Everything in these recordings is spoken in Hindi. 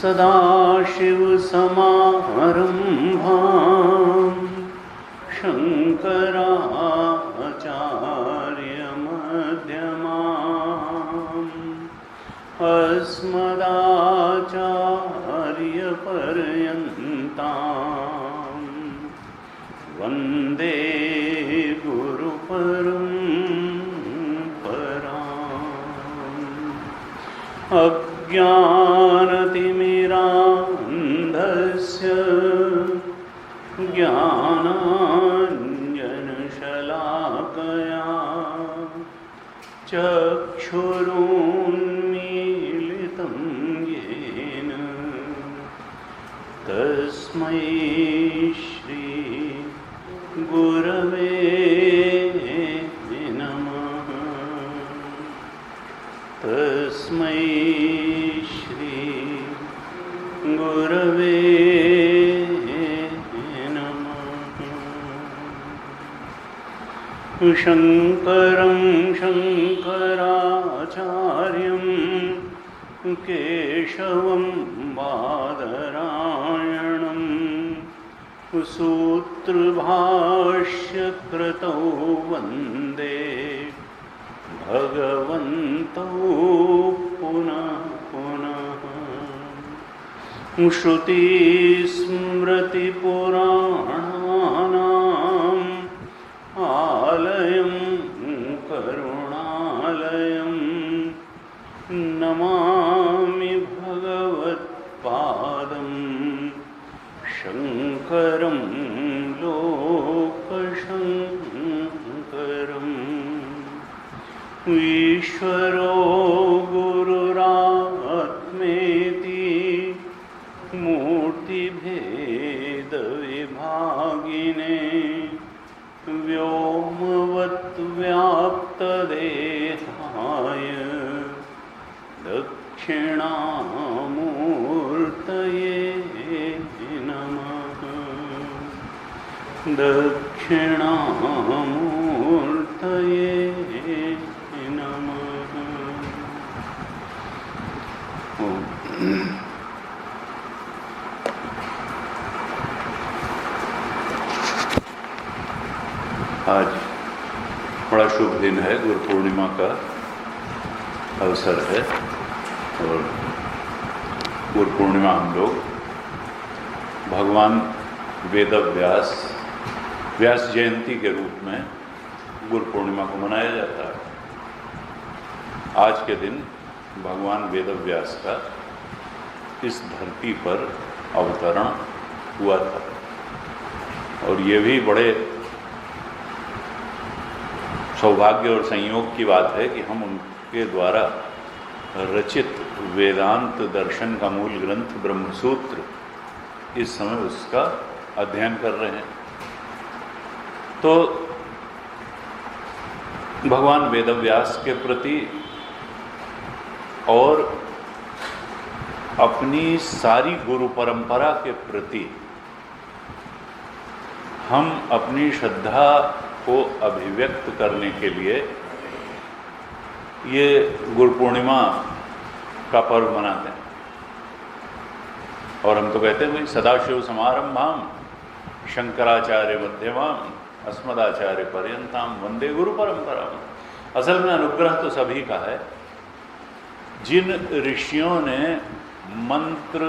सदाशिवसमारम्भां शङ्कराचार्यमध्यमाम् अस्मदाचार्यपर्यन्तां वन्दे गुरुपरम्पराम्। अज्ञानतिमिरान्धस्य ज्ञानाञ्जनशलाकया चक्षुरुन्मीलितं येन तस्मै श्री गुरवे नमः। तस्मै श्री गुरवे नमः। शङ्करं शङ्कराचार्यं केशवं बादरायणं सूत्रभाष्यकृतौ वन्दे भगवन्तौ पुनः पुनः। श्रुतिस्मृतिपुराणानाम् आलयं करुणालयं नमामि भगवत्पादं शङ्करं लोकशङ्करम्। ईश्वरो गुरुरात्मेति मूर्तिभेदविभागिने व्योमवद्व्याप्तदेहाय दक्षिणामूर्तये नमः। दक्षिणामूर्तये नमः। आज बड़ा शुभ दिन है, गुरु पूर्णिमा का अवसर है और गुरु पूर्णिमा हम लोग भगवान वेदव्यास व्यास जयंती के रूप में गुरु पूर्णिमा को मनाया जाता है। आज के दिन भगवान वेदव्यास का इस धरती पर अवतरण हुआ था। और ये भी बड़े सौभाग्य और संयोग की बात है कि हम उनके द्वारा रचित वेदांत दर्शन का मूल ग्रंथ ब्रह्मसूत्र इस समय उसका अध्ययन कर रहे हैं। तो भगवान वेदव्यास के प्रति और अपनी सारी गुरु परंपरा के प्रति हम अपनी श्रद्धा को अभिव्यक्त करने के लिए ये गुरु पूर्णिमा का पर्व मनाते हैं। और हम तो कहते हैं भाई सदाशिव समारंभाम शंकराचार्य मध्यमाम अस्मदाचार्य पर्यंताम वंदे गुरु परंपरा। असल में अनुग्रह तो सभी का है। जिन ऋषियों ने मंत्र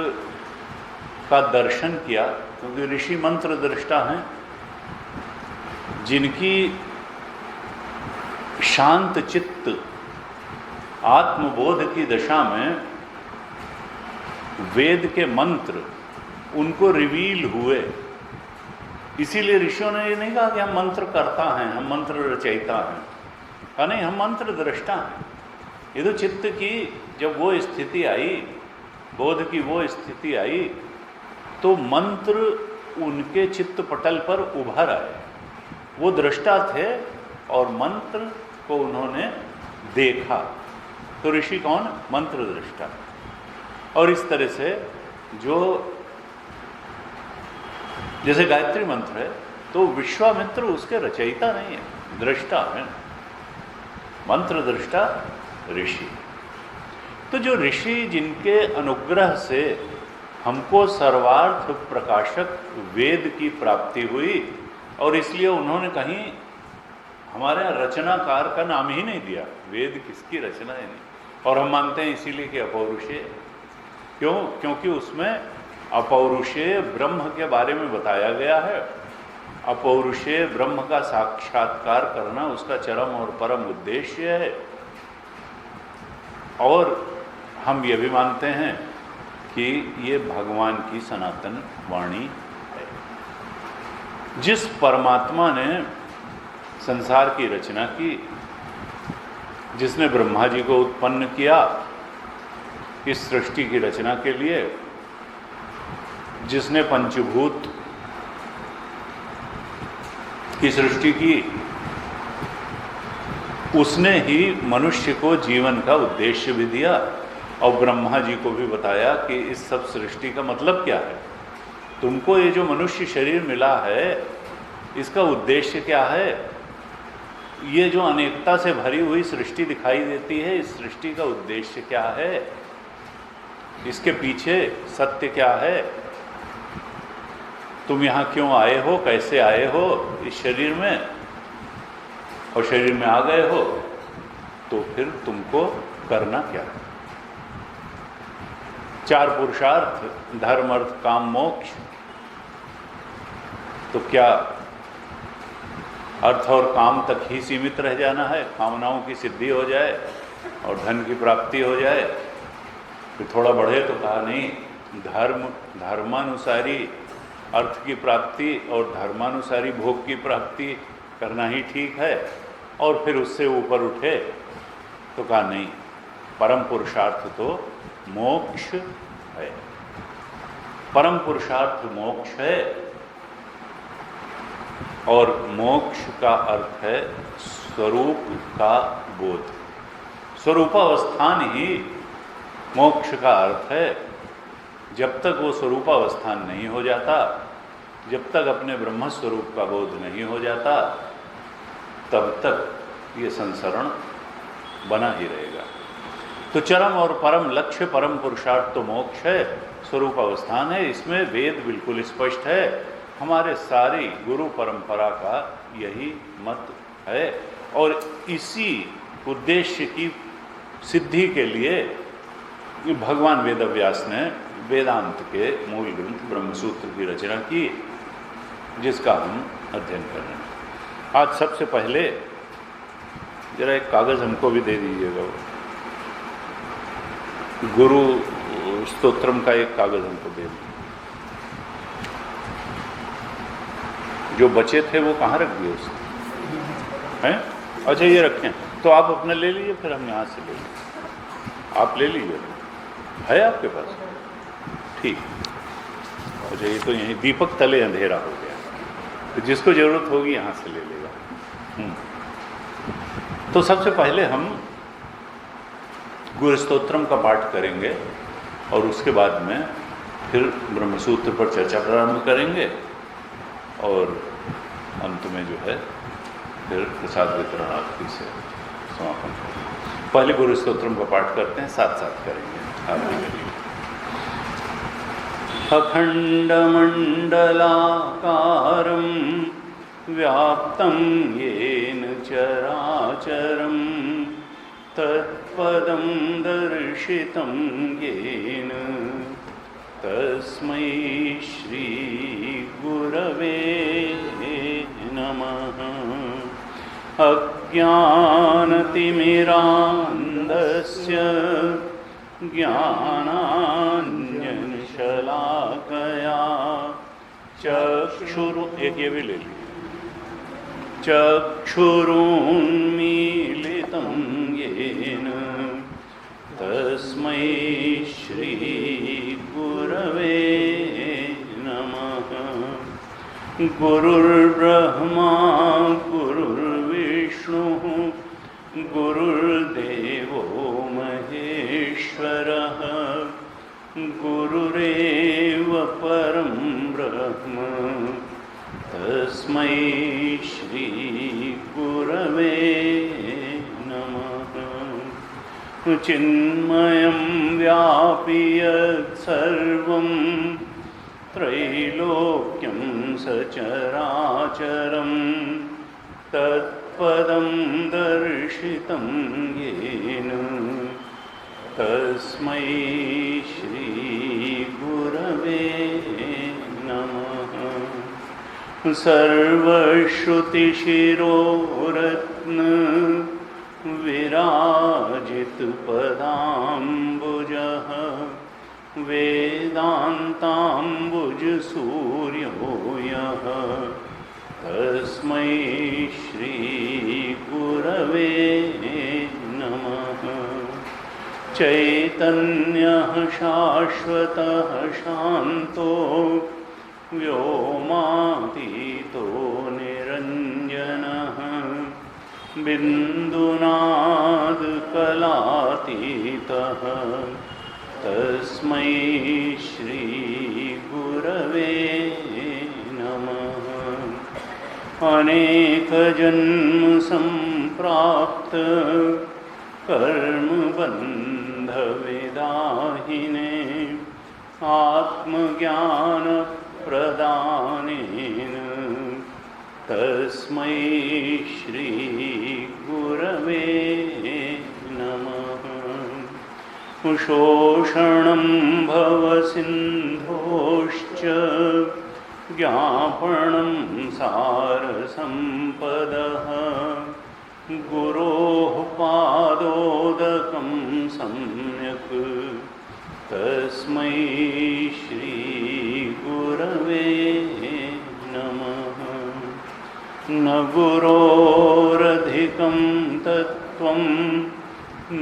का दर्शन किया, क्योंकि ऋषि मंत्र दृष्टा हैं, जिनकी शांत चित्त आत्मबोध की दशा में वेद के मंत्र उनको रिवील हुए। इसीलिए ऋषियों ने ये नहीं कहा कि हम मंत्र करता हैं, हम मंत्र रचयिता हैं, कहा नहीं, हम मंत्र दृष्टा हैं। ये तो चित्त की जब वो स्थिति आई, बोध की वो स्थिति आई, तो मंत्र उनके चित्त पटल पर उभर आए। वो दृष्टा थे और मंत्र को उन्होंने देखा। तो ऋषि कौन? मंत्र दृष्टा। और इस तरह से जो जैसे गायत्री मंत्र है तो विश्वामित्र उसके रचयिता नहीं है, दृष्टा है, मंत्र दृष्टा ऋषि। तो जो ऋषि जिनके अनुग्रह से हमको सर्वार्थ प्रकाशक वेद की प्राप्ति हुई, और इसलिए उन्होंने कहीं हमारे रचनाकार का नाम ही नहीं दिया, वेद किसकी रचना है नहीं। और हम मानते हैं इसीलिए कि अपौरुषेय। क्यों? क्योंकि उसमें अपौरुषेय ब्रह्म के बारे में बताया गया है। अपौरुषेय ब्रह्म का साक्षात्कार करना उसका चरम और परम उद्देश्य है। और हम ये भी मानते हैं कि ये भगवान की सनातन वाणी है। जिस परमात्मा ने संसार की रचना की, जिसने ब्रह्मा जी को उत्पन्न किया इस सृष्टि की रचना के लिए, जिसने पंचभूत की सृष्टि की, उसने ही मनुष्य को जीवन का उद्देश्य भी दिया और ब्रह्मा जी को भी बताया कि इस सब सृष्टि का मतलब क्या है। तुमको ये जो मनुष्य शरीर मिला है इसका उद्देश्य क्या है। ये जो अनेकता से भरी हुई सृष्टि दिखाई देती है, इस सृष्टि का उद्देश्य क्या है, इसके पीछे सत्य क्या है, तुम यहाँ क्यों आए हो, कैसे आए हो इस शरीर में, और शरीर में आ गए हो तो फिर तुमको करना क्या है। 4 पुरुषार्थ, धर्म अर्थ काम मोक्ष। तो क्या अर्थ और काम तक ही सीमित रह जाना है, कामनाओं की सिद्धि हो जाए और धन की प्राप्ति हो जाए, फिर थोड़ा बढ़े तो कहा नहीं, धर्मानुसारी अर्थ की प्राप्ति और धर्मानुसारी भोग की प्राप्ति करना ही ठीक है, और फिर उससे ऊपर उठे तो कहा नहीं, परम पुरुषार्थ तो मोक्ष है। परम पुरुषार्थ मोक्ष है, और मोक्ष का अर्थ है स्वरूप का बोध। स्वरूपावस्थान ही मोक्ष का अर्थ है। जब तक वो स्वरूपावस्थान नहीं हो जाता, जब तक अपने ब्रह्म स्वरूप का बोध नहीं हो जाता, तब तक ये संसरण बना ही रहेगा। तो चरम और परम लक्ष्य, परम पुरुषार्थ तो मोक्ष है, स्वरूप अवस्थान है। इसमें वेद बिल्कुल स्पष्ट है। हमारे सारी गुरु परंपरा का यही मत है, और इसी उद्देश्य की सिद्धि के लिए भगवान वेदव्यास ने वेदांत के मूल ग्रंथ ब्रह्मसूत्र की रचना की, जिसका हम अध्ययन कर रहे हैं। आज सबसे पहले जरा एक कागज़ हमको भी दे दीजिएगा, गुरु स्तोत्रम का एक कागज़ हमको दे दीजिए। जो बचे थे वो कहाँ रख दिए उसने हैं? अच्छा ये रखें, तो आप अपना ले लीजिए, फिर हम यहाँ से ले लीजिए, आप ले लीजिए, है आपके पास? ठीक। अच्छा ये तो यहीं दीपक तले अंधेरा हो गया, तो जिसको ज़रूरत होगी यहाँ से ले लेगा। तो सबसे पहले हम गुरु स्तोत्रम का पाठ करेंगे और उसके बाद में फिर ब्रह्मसूत्र पर चर्चा प्रारंभ करेंगे और अंत में जो है फिर प्रसाद वितरण आरती से समापन करेंगे। पहले गुरु स्तोत्रम का पाठ करते हैं, साथ साथ करेंगे। आप भी करिए। अखंडमंडलाकारं व्याप्तं येन चराचरं तत्पदं दर्शितं येन तस्मै श्री गुरवे नमः। अज्ञानतिमिरान्धस्य ज्ञानाञ्जनशलाकया एक ये भी ले लीजिए। चक्षुरुन्मीलितं येन तस्मै श्री गुरवे नमः। गुरुर्ब्रह्मा गुरुर्विष्णुः गुरुर्देवो महेश्वरः गुरुरेव परं ब्रह्म तस्मै श्री गुरवे नमः। चिन्मयं व्यापि यत्सर्वं त्रैलोक्यं सचराचरं तत्पदं दर्शितं येन तस्मै श्री गुरवे नमः। सर्वश्रुतिशिरोरत्न विराजितपदाम्बुजः वेदान्ताम्बुजसूर्यो यः तस्मै श्री गुरवे नमः। चैतन्यः शाश्वतः शान्तो व्योमातीतो निरञ्जनः बिन्दुनादकलातीतः तस्मै श्री गुरवे नमः। अनेकजन्म सम्प्राप्त कर्मबन्धविदाहिने आत्मज्ञानप्रदानेन तस्मै श्री गुरवे नमः। शोषणं भवसिन्धोश्च ज्ञापनं सारसम्पदः गुरोः पादोदकं सम्यक् तस्मै श्री गुरवे नमः। न गुरोरधिकं तत्त्वं न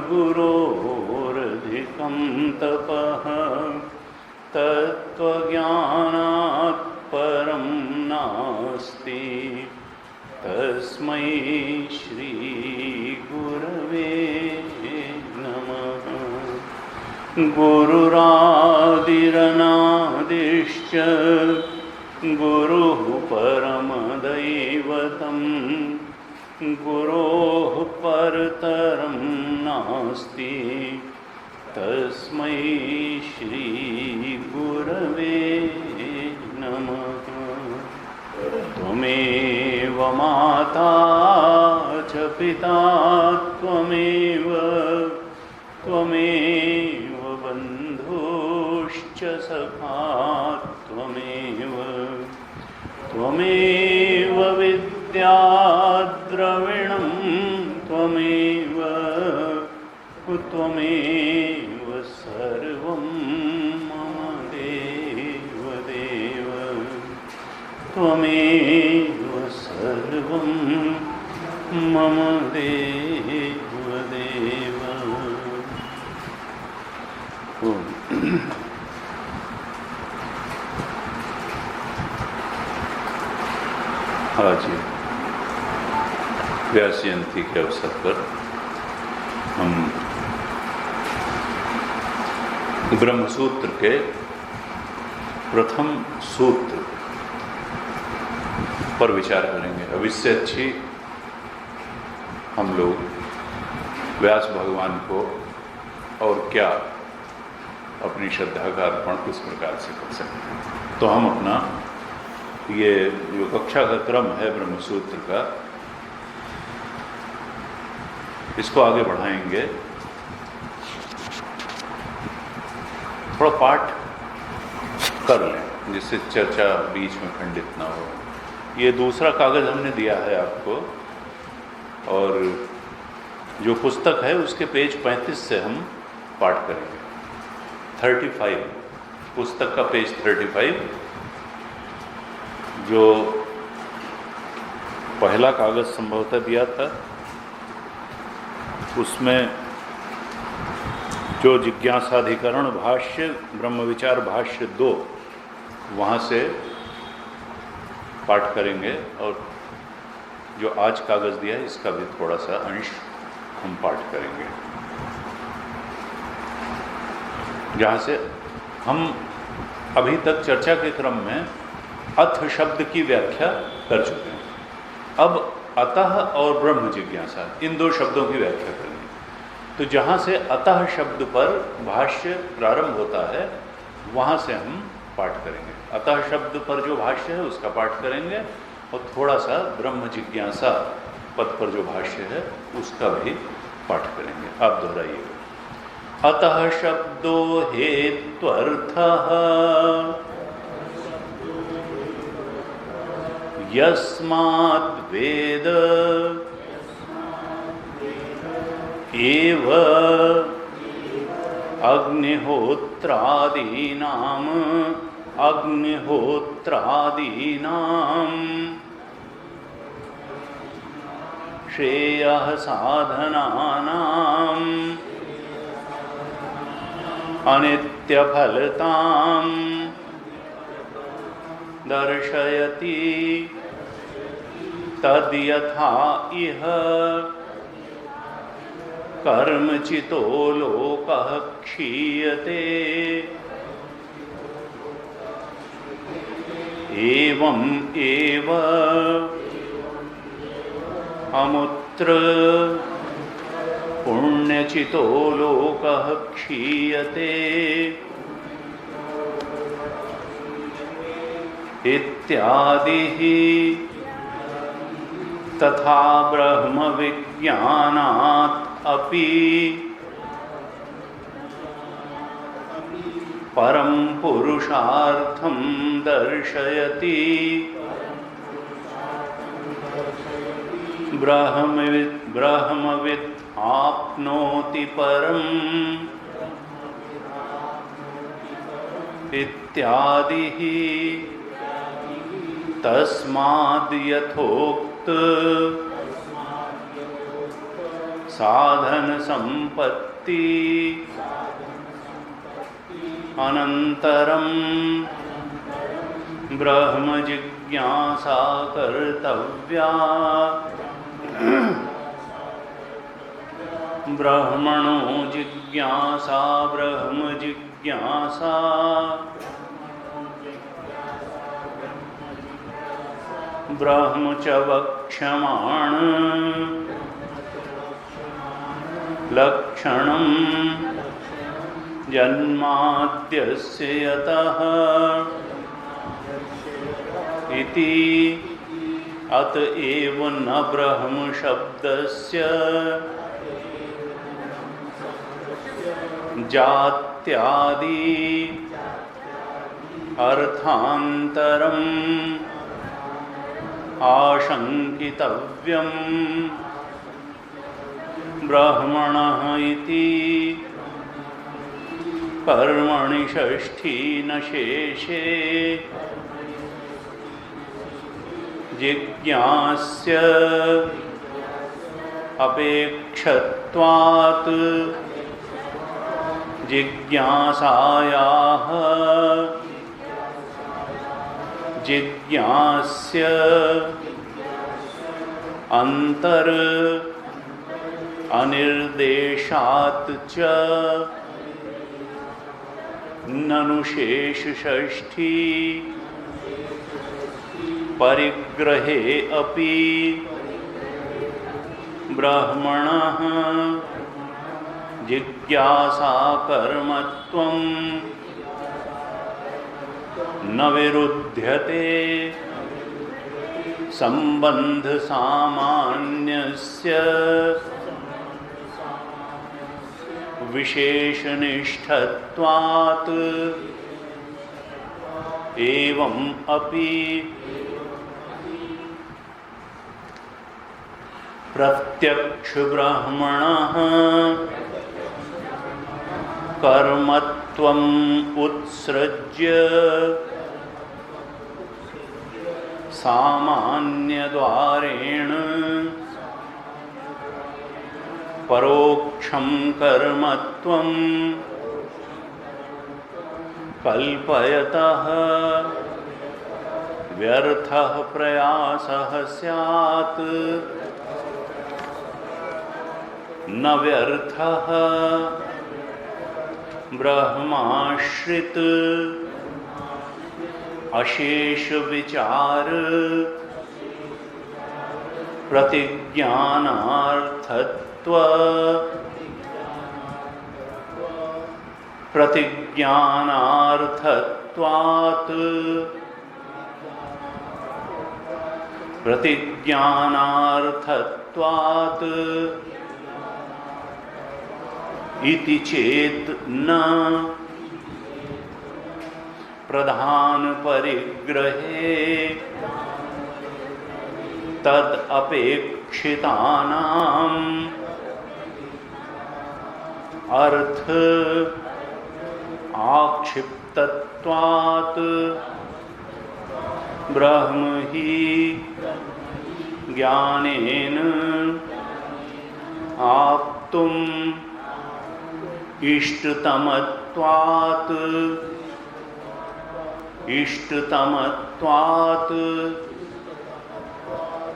गुरोरधिकं तपः तत्त्वज्ञानात् परं नास्ति तस्मै श्री गुरवे नमः। गुरुरादिरनादिश्च गुरुः परमदैवतं गुरोः परतरं नास्ति तस्मै श्री गुरवे नमः। त्वमेव माता च पिता त्वमेव बन्धुश्च सखा त्वमेव विद्याद्रविणं त्वमेव सर्वं मम देव त्वमेव सर्वं मम देवदेव। आज व्यास जयंती के अवसर पर हम ब्रह्मसूत्र के प्रथम सूत्र पर विचार करेंगे। अब इससे अच्छी हम लोग व्यास भगवान को और क्या अपनी श्रद्धा का अर्पण किस प्रकार से कर सकते हैं। तो हम अपना ये जो कक्षा का क्रम है ब्रह्मसूत्र का, इसको आगे बढ़ाएंगे। थोड़ा पाठ कर लें जिससे चर्चा बीच में खंडित ना हो। ये दूसरा कागज़ हमने दिया है आपको, और जो पुस्तक है उसके पेज 35 से हम पाठ करेंगे। 35 पुस्तक का पेज 35, जो पहला कागज़ संभवतः दिया था उसमें जो जिज्ञासाधिकरण भाष्य ब्रह्म विचार भाष्य 2, वहाँ से पाठ करेंगे। और जो आज कागज़ दिया है इसका भी थोड़ा सा अंश हम पाठ करेंगे, जहाँ से हम अभी तक चर्चा के क्रम में अथ शब्द की व्याख्या कर चुके हैं। अब अतः और ब्रह्म जिज्ञासा, इन दो शब्दों की व्याख्या करेंगे। तो जहाँ से अतः शब्द पर भाष्य प्रारंभ होता है वहाँ से हम पाठ करेंगे। अतः शब्द पर जो भाष्य है उसका पाठ करेंगे, और थोड़ा सा ब्रह्म जिज्ञासा पद पर जो भाष्य है उसका भी पाठ करेंगे। आप दोहराइएगा। अतः शब्दो हेत्वर्थः यस्माद् वेद एव अग्निहोत्रादीनाम् श्रेयः साधनानाम् अनित्यफलतां दर्शयति तद्यथा इह कर्मचितो लोकः क्षीयते। एवं एव अमुत्र पुण्यचितो लोकः क्षीयते इत्यादिः। तथा ब्रह्म विज्ञानात् अपि परं पुरुषार्थं दर्शयति। ब्रह्मविद् आप्नोति परम् इत्यादिः। तस्माद् यथोक्त साधन संपत्ति अनंतरम ब्रह्म जिज्ञासा कर्तव्या। ब्रह्मणो जिज्ञासा ब्रह्म जिज्ञासा ब्रह्म च वक्ष्यमाण लक्षणं जन्माद्यस्य यतः इति। अतएव न ब्रह्म शब्दस्य जात्यादि अर्थान्तरम् आशंकितव्यम्। ब्रह्मणः इति कर्मणि षष्ठी न शेषे जिज्ञास्य अपेक्षत्वात् जिज्ञासायाः जिज्ञास्य अंतर अनिर्देशात् च ननु शेष षष्ठी परिग्रहे अपि ब्रह्मणः जिज्ञासा कर्मत्वं न विरुध्यते संबंध सामान्यस्य विशेषनिष्ठत्वात् एवं अपि प्रत्यक्ष ब्रह्मणः कर्मत्वम् उत्सृज्य सामान्यद्वारेण परोक्षं कर्मत्वं कल्पयतः व्यर्थः प्रयासः स्यात् न व्यर्थः ब्रह्माश्रित अशेष विचार प्रतिज्ञानार्थत्व प्रतिज्ञानार्थत्वात् प्रतिज्ञानार्थत्वात् इति चेत् न प्रधान परिग्रहे तद अपेक्षितानां अर्थ आक्षिप्तत्वात् ब्रह्म ही ज्ञानेन आप्तुम् इष्टतमत्वात्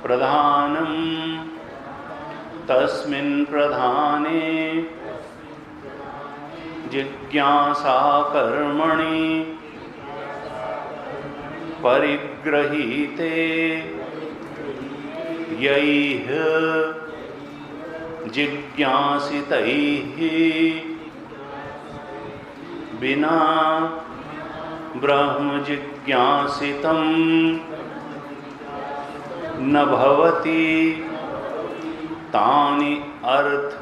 प्रधानं तस्मिन् प्रधाने जिज्ञासा कर्मणि परिग्रहीते यैः जिज्ञासितैः बिना ब्रह्म जिज्ञासितं न भवति तानि अर्थ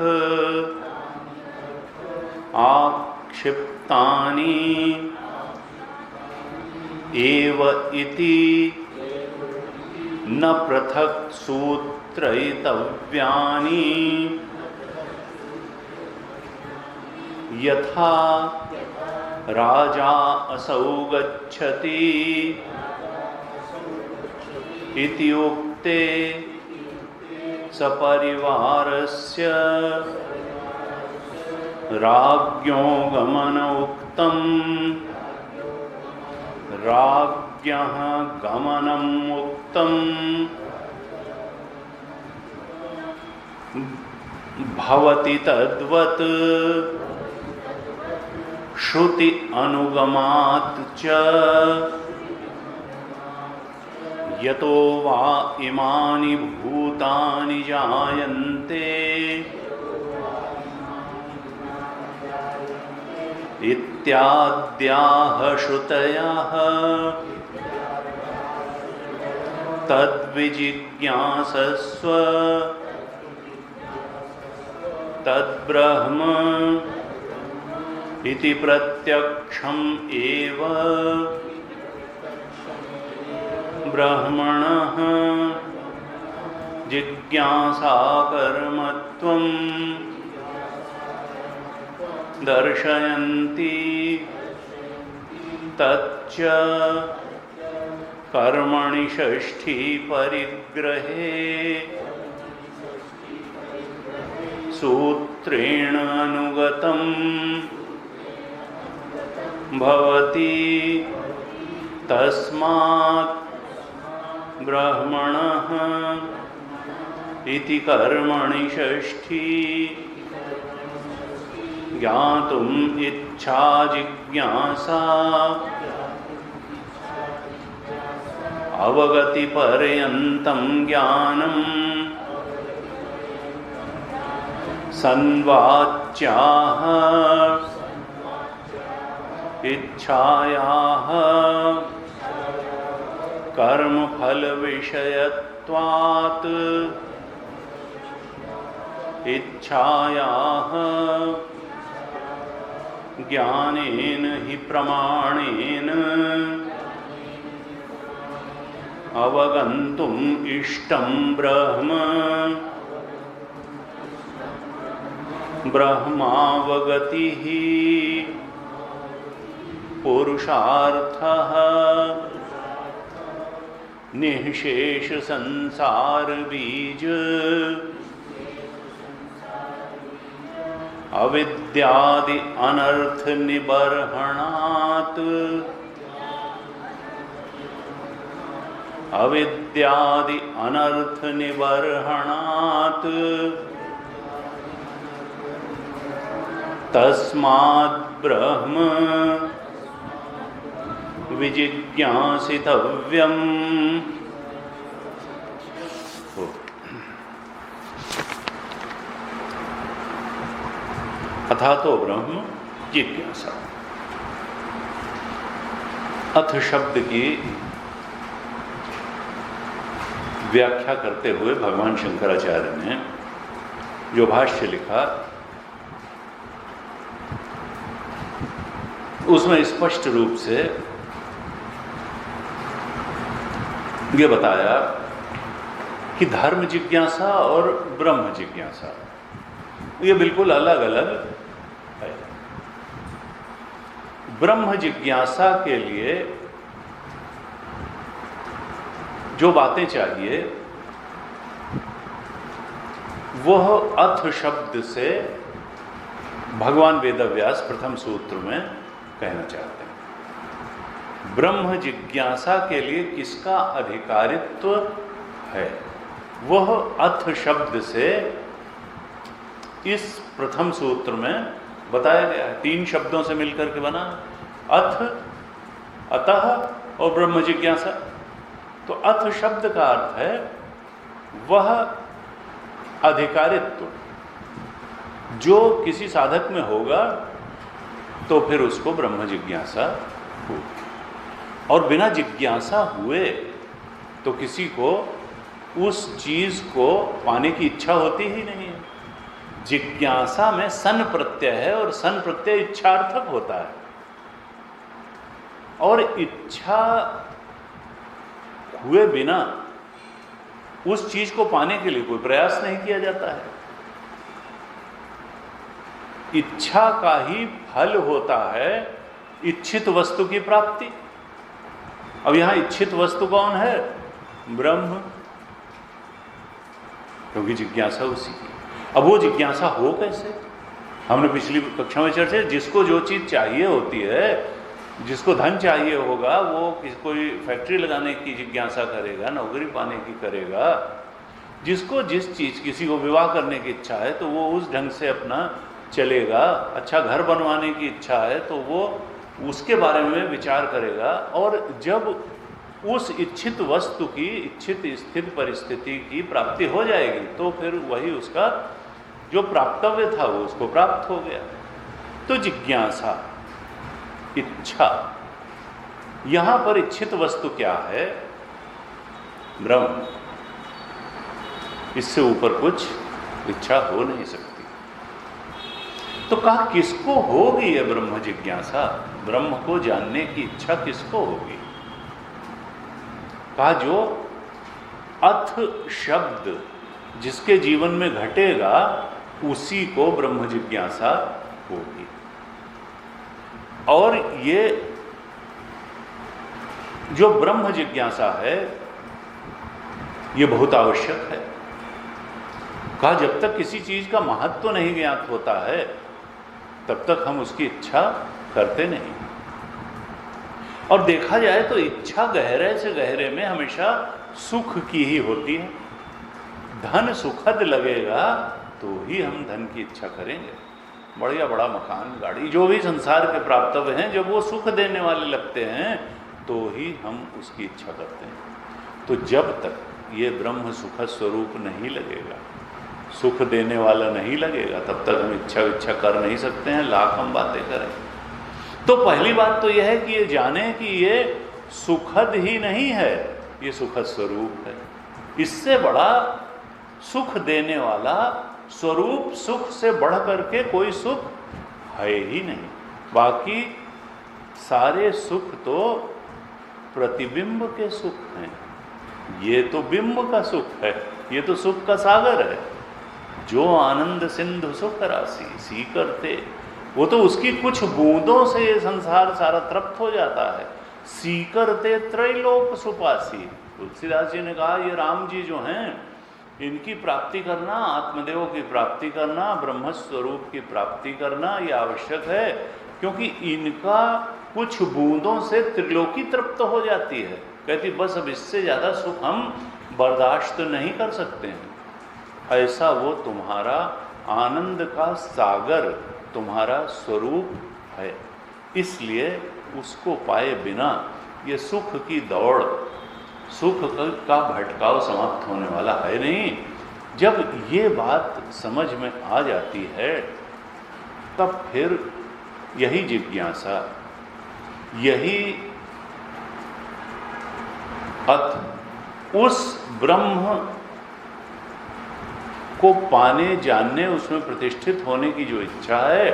आक्षिप्तानि एव इति न पृथक् सूत्रयितव्यानि यथा राजा असौ गच्छति इति उक्ते सपरिवारस्य राज्ञो गमन उक्तं राज्ञः गमनम् उक्तं भवति तद्वत् श्रुति अनुगमात् च यतो वा इमानि भूतानि जायन्ते इत्याद्याः श्रुतयः तद्विजिज्ञासस्व तद्ब्रह्म इति प्रत्यक्षम् एव ब्रह्मणः जिज्ञासा कर्मत्वं दर्शयन्ति तच्च कर्मणि षष्ठी परिग्रहे सूत्रेण अनुगतं भवति तस्मात् ब्रह्मणः इति कर्मणि षष्ठी ज्ञातुम् इच्छा जिज्ञासा अवगति पर्यन्तं ज्ञानम् संवाच्याः इच्छायाः कर्मफल विषयत्वात् इच्छायाः ज्ञानेन हि प्रमाणेन अवगन्तुम् इष्टं ब्रह्म ब्रह्मावगतिः पुरुषार्थः निःशेष संसार बीज अविद्यादि अनर्थ निबर्हणात् अविद्यादि अनर्थ निबर्हणात् तस्माद् ब्रह्म विजिज्ञासितव्यम्। अथा तो ब्रह्म जिज्ञासा। अथ शब्द की व्याख्या करते हुए भगवान शंकराचार्य ने जो भाष्य लिखा उसमें स्पष्ट रूप से ये बताया कि धर्म जिज्ञासा और ब्रह्म जिज्ञासा ये बिल्कुल अलग अलग है। ब्रह्म जिज्ञासा के लिए जो बातें चाहिए वह अथ शब्द से भगवान वेदव्यास प्रथम सूत्र में कहना चाहते हैं। ब्रह्म जिज्ञासा के लिए किसका अधिकारित्व है वह अथ शब्द से इस प्रथम सूत्र में बताया गया है। 3 शब्दों से मिलकर के बना अथ, अतः और ब्रह्म जिज्ञासा। तो अथ शब्द का अर्थ है वह अधिकारित्व जो किसी साधक में होगा तो फिर उसको ब्रह्म जिज्ञासा होगी, और बिना जिज्ञासा हुए तो किसी को उस चीज को पाने की इच्छा होती ही नहीं है। जिज्ञासा में सन प्रत्यय है और सन प्रत्यय इच्छार्थक होता है, और इच्छा हुए बिना उस चीज को पाने के लिए कोई प्रयास नहीं किया जाता है। इच्छा का ही फल होता है इच्छित वस्तु की प्राप्ति। अब यहां इच्छित वस्तु कौन है? ब्रह्म, क्योंकि जिज्ञासा उसी की। अब वो जिज्ञासा हो कैसे? हमने पिछली कक्षा में चर्चा, जिसको जो चीज चाहिए होती है, जिसको धन चाहिए होगा वो कोई फैक्ट्री लगाने की जिज्ञासा करेगा, नौकरी पाने की करेगा। जिसको जिस चीज, किसी को विवाह करने की इच्छा है तो वो उस ढंग से अपना चलेगा। अच्छा घर बनवाने की इच्छा है तो वो उसके बारे में विचार करेगा, और जब उस इच्छित वस्तु की इच्छित स्थिति परिस्थिति की प्राप्ति हो जाएगी तो फिर वही उसका जो प्राप्तव्य था वो उसको प्राप्त हो गया। तो जिज्ञासा, इच्छा, यहां पर इच्छित वस्तु क्या है? ब्रह्म। इससे ऊपर कुछ इच्छा हो नहीं सकती। तो कहा किसको होगी ये ब्रह्म जिज्ञासा? ब्रह्म को जानने की इच्छा किसको होगी? कहा जो अथ शब्द जिसके जीवन में घटेगा उसी को ब्रह्म जिज्ञासा होगी। और ये जो ब्रह्म जिज्ञासा है ये बहुत आवश्यक है। कहा जब तक किसी चीज का महत्व नहीं ज्ञात होता है तब तक हम उसकी इच्छा करते नहीं। और देखा जाए तो इच्छा गहरे से गहरे में हमेशा सुख की ही होती है। धन सुखद लगेगा तो ही हम धन की इच्छा करेंगे। बढ़िया बड़ा मकान गाड़ी जो भी संसार के प्राप्तव्य हैं जब वो सुख देने वाले लगते हैं तो ही हम उसकी इच्छा करते हैं। तो जब तक ये ब्रह्म सुखद स्वरूप नहीं लगेगा, सुख देने वाला नहीं लगेगा, तब तक हम इच्छा कर नहीं सकते हैं, लाख हम बातें करें। तो पहली बात तो यह है कि ये जाने कि ये सुखद ही नहीं है, ये सुखद स्वरूप है। इससे बड़ा सुख देने वाला स्वरूप सुख से बढ़ करके कोई सुख है ही नहीं। बाकी सारे सुख तो प्रतिबिंब के सुख हैं, ये तो बिंब का सुख है, ये तो सुख का सागर है। जो आनंद सिंधु सुख राशि सी करते, वो तो उसकी कुछ बूंदों से ये संसार सारा तृप्त हो जाता है। सी करते त्रैलोक सुपासी। तुलसीदास जी ने कहा ये राम जी जो हैं इनकी प्राप्ति करना, आत्मदेव की प्राप्ति करना, ब्रह्म स्वरूप की प्राप्ति करना ये आवश्यक है, क्योंकि इनका कुछ बूंदों से त्रिलोकी तृप्त हो जाती है। कहती बस अब इससे ज़्यादा सुख हम बर्दाश्त नहीं कर सकते हैं। ऐसा वो तुम्हारा आनंद का सागर तुम्हारा स्वरूप है, इसलिए उसको पाए बिना ये सुख की दौड़, सुख का भटकाव समाप्त होने वाला है नहीं। जब ये बात समझ में आ जाती है तब फिर यही जिज्ञासा, यही उस ब्रह्म को पाने जानने, उसमें प्रतिष्ठित होने की जो इच्छा है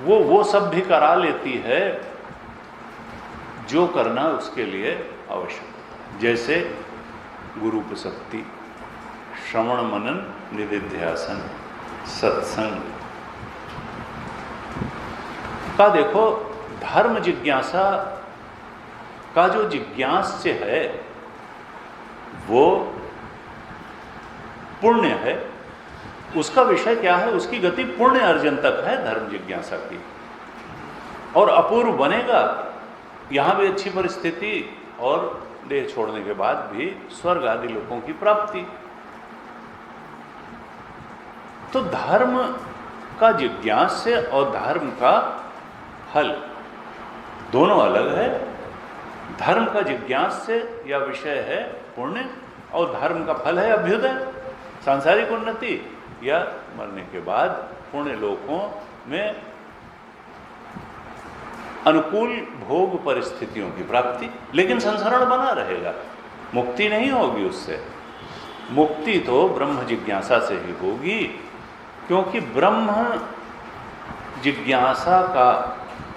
वो सब भी करा लेती है जो करना उसके लिए आवश्यक है। जैसे गुरुपसक्ति, श्रवण मनन निधिध्यासन, सत्संग का देखो, धर्म जिज्ञासा का जो जिज्ञास्य है वो पुण्य है। उसका विषय क्या है? उसकी गति पुण्य अर्जन तक है धर्म जिज्ञासा की। और अपूर्व बनेगा यहाँ भी अच्छी परिस्थिति और देह छोड़ने के बाद भी स्वर्ग आदि लोगों की प्राप्ति। तो धर्म का जिज्ञास्य और धर्म का फल दोनों अलग है। धर्म का जिज्ञास्य या विषय है पुण्य और धर्म का फल है अभ्युदय, सांसारिक उन्नति या मरने के बाद पुण्य लोकों में अनुकूल भोग परिस्थितियों की प्राप्ति। लेकिन संसरण बना रहेगा, मुक्ति नहीं होगी उससे। मुक्ति तो ब्रह्म जिज्ञासा से ही होगी, क्योंकि ब्रह्म जिज्ञासा का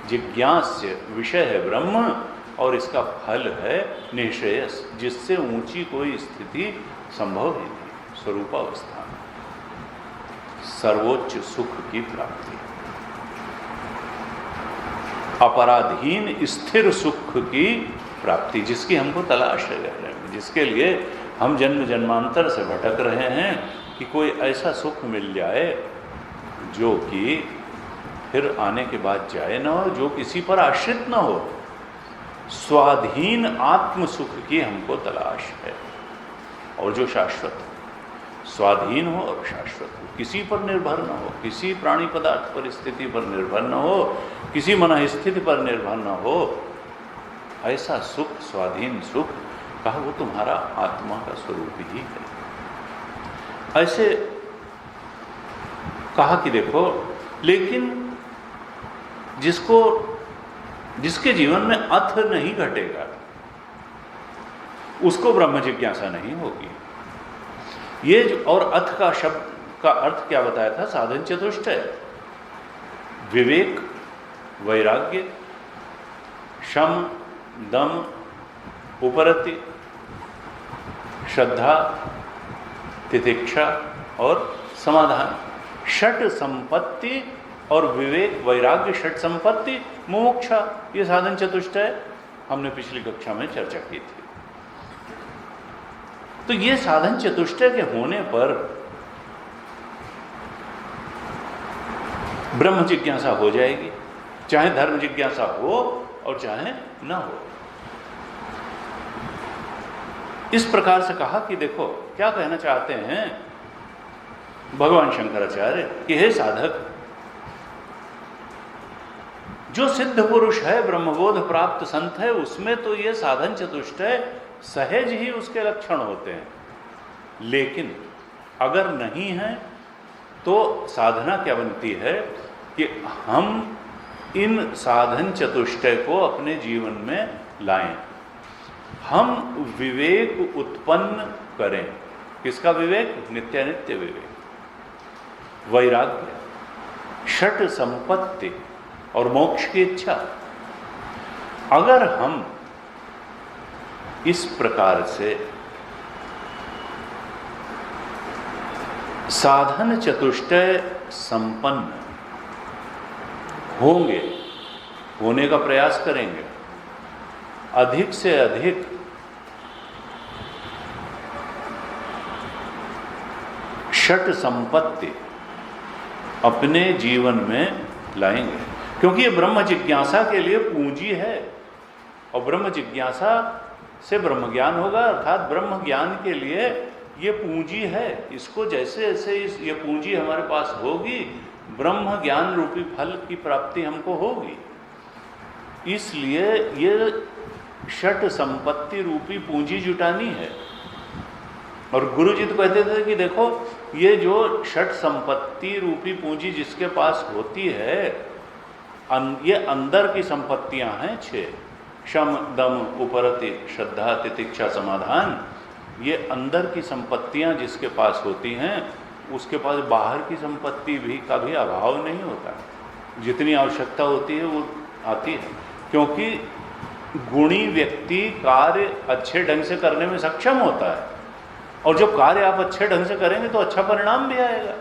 जिज्ञास्य विषय है ब्रह्म और इसका फल है निःश्रेयस, जिससे ऊंची कोई स्थिति संभव ही नहीं। स्वरूपावस्था में सर्वोच्च सुख की प्राप्ति, अपराधीन स्थिर सुख की प्राप्ति, जिसकी हमको तलाश है गहरे में, जिसके लिए हम जन्म जन्मांतर से भटक रहे हैं कि कोई ऐसा सुख मिल जाए जो कि फिर आने के बाद जाए न हो, जो किसी पर आश्रित न हो। स्वाधीन आत्म सुख की हमको तलाश है और जो शाश्वत हो, स्वाधीन हो और शाश्वत हो, किसी पर निर्भर न हो, किसी प्राणी पदार्थ परिस्थिति पर निर्भर न हो, किसी मन स्थिति पर निर्भर न हो। ऐसा सुख, स्वाधीन सुख कहा वो तुम्हारा आत्मा का स्वरूप ही है। ऐसे कहा कि देखो, लेकिन जिसके जीवन में अथ नहीं घटेगा उसको ब्रह्म जिज्ञासा नहीं होगी। ये जो और अथ का शब्द का अर्थ क्या बताया था? साधन चतुष्ट है, विवेक, वैराग्य, शम, दम, उपरति, श्रद्धा, तितिक्षा और समाधान। षट संपत्ति और विवेक, वैराग्य, षट संपत्ति, मोक्षा, ये साधन चतुष्ट है। हमने पिछली कक्षा में चर्चा की थी। तो ये साधन चतुष्टय के होने पर ब्रह्म जिज्ञासा हो जाएगी, चाहे धर्म जिज्ञासा हो और चाहे ना हो। इस प्रकार से कहा कि देखो क्या कहना चाहते हैं भगवान शंकराचार्य कि हे साधक, जो सिद्ध पुरुष है, ब्रह्मबोध प्राप्त संत है, उसमें तो ये साधन चतुष्टय सहज ही उसके लक्षण होते हैं। लेकिन अगर नहीं है तो साधना क्या बनती है कि हम इन साधन चतुष्टय को अपने जीवन में लाएं, हम विवेक उत्पन्न करें। किसका विवेक? नित्यानित्य विवेक, वैराग्य, षट संपत्ति और मोक्ष की इच्छा। अगर हम इस प्रकार से साधन चतुष्टय संपन्न होंगे, होने का प्रयास करेंगे, अधिक से अधिक षट संपत्ति अपने जीवन में लाएंगे, क्योंकि ये ब्रह्म जिज्ञासा के लिए पूंजी है। और ब्रह्म जिज्ञासा से ब्रह्म ज्ञान होगा, अर्थात ब्रह्म ज्ञान के लिए ये पूंजी है। इसको जैसे जैसे ये पूंजी हमारे पास होगी, ब्रह्म ज्ञान रूपी फल की प्राप्ति हमको होगी। इसलिए ये षट संपत्ति रूपी पूंजी जुटानी है। और गुरु जी तो कहते थे कि देखो ये जो षट संपत्ति रूपी पूंजी जिसके पास होती है, ये अंदर की संपत्तियां हैं 6, शम दम उपरति श्रद्धा तितिक्षा समाधान। ये अंदर की संपत्तियां जिसके पास होती हैं, उसके पास बाहर की संपत्ति भी का भी अभाव नहीं होता। जितनी आवश्यकता होती है वो आती है, क्योंकि गुणी व्यक्ति कार्य अच्छे ढंग से करने में सक्षम होता है। और जब कार्य आप अच्छे ढंग से करेंगे तो अच्छा परिणाम भी आएगा।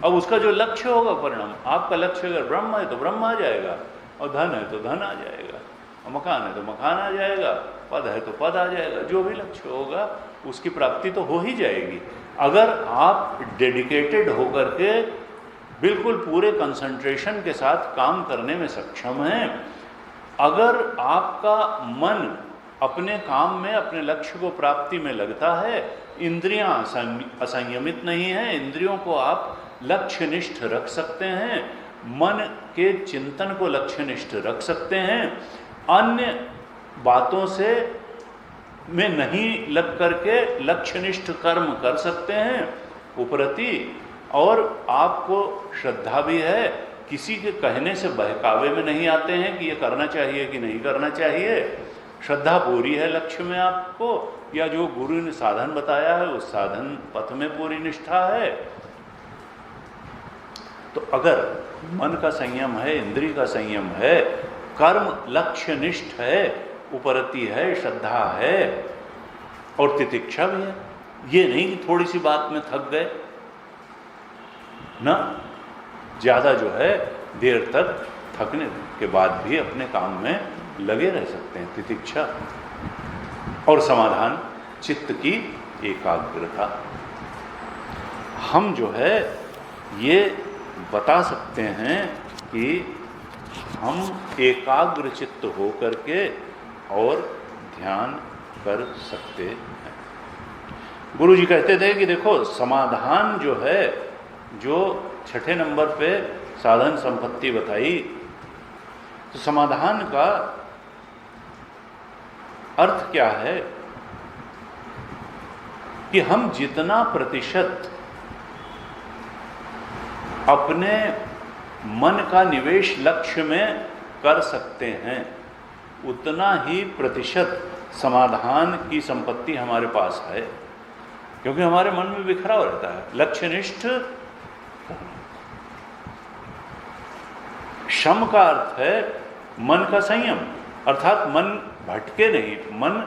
अब उसका जो लक्ष्य होगा परिणाम, आपका लक्ष्य अगर ब्रह्म है तो ब्रह्म आ जाएगा, और धन है तो धन आ जाएगा, और मकान है तो मकान आ जाएगा, पद है तो पद आ जाएगा। जो भी लक्ष्य होगा उसकी प्राप्ति तो हो ही जाएगी, अगर आप डेडिकेटेड होकर के बिल्कुल पूरे कंसंट्रेशन के साथ काम करने में सक्षम हैं। अगर आपका मन अपने काम में, अपने लक्ष्य को प्राप्ति में लगता है, इंद्रियां असंयमित नहीं है, इंद्रियों को आप लक्ष्यनिष्ठ रख सकते हैं, मन के चिंतन को लक्ष्यनिष्ठ रख सकते हैं, अन्य बातों से में नहीं लग करके लक्ष्यनिष्ठ कर्म कर सकते हैं उपरति। और आपको श्रद्धा भी है, किसी के कहने से बहकावे में नहीं आते हैं कि ये करना चाहिए कि नहीं करना चाहिए। श्रद्धा पूरी है लक्ष्य में आपको, या जो गुरु ने साधन बताया है उस साधन पथ में पूरी निष्ठा है। तो अगर मन का संयम है, इंद्रिय का संयम है, कर्म लक्ष्यनिष्ठ है, उपरति है, श्रद्धा है और तितिक्षा भी है, ये नहीं कि थोड़ी सी बात में थक गए ना, ज़्यादा जो है देर तक थकने के बाद भी अपने काम में लगे रह सकते हैं। तितिक्षा और समाधान, चित्त की एकाग्रता। हम जो है ये बता सकते हैं कि हम एकाग्र चित्त हो करके और ध्यान कर सकते हैं। गुरु जी कहते थे कि देखो समाधान जो है, जो 6ठे नंबर पे साधन संपत्ति बताई, तो समाधान का अर्थ क्या है कि हम जितना प्रतिशत अपने मन का निवेश लक्ष्य में कर सकते हैं, उतना ही प्रतिशत समाधान की संपत्ति हमारे पास है। क्योंकि हमारे मन में बिखराव रहता है। लक्ष्यनिष्ठ शम का अर्थ है मन का संयम, अर्थात मन भटके नहीं, मन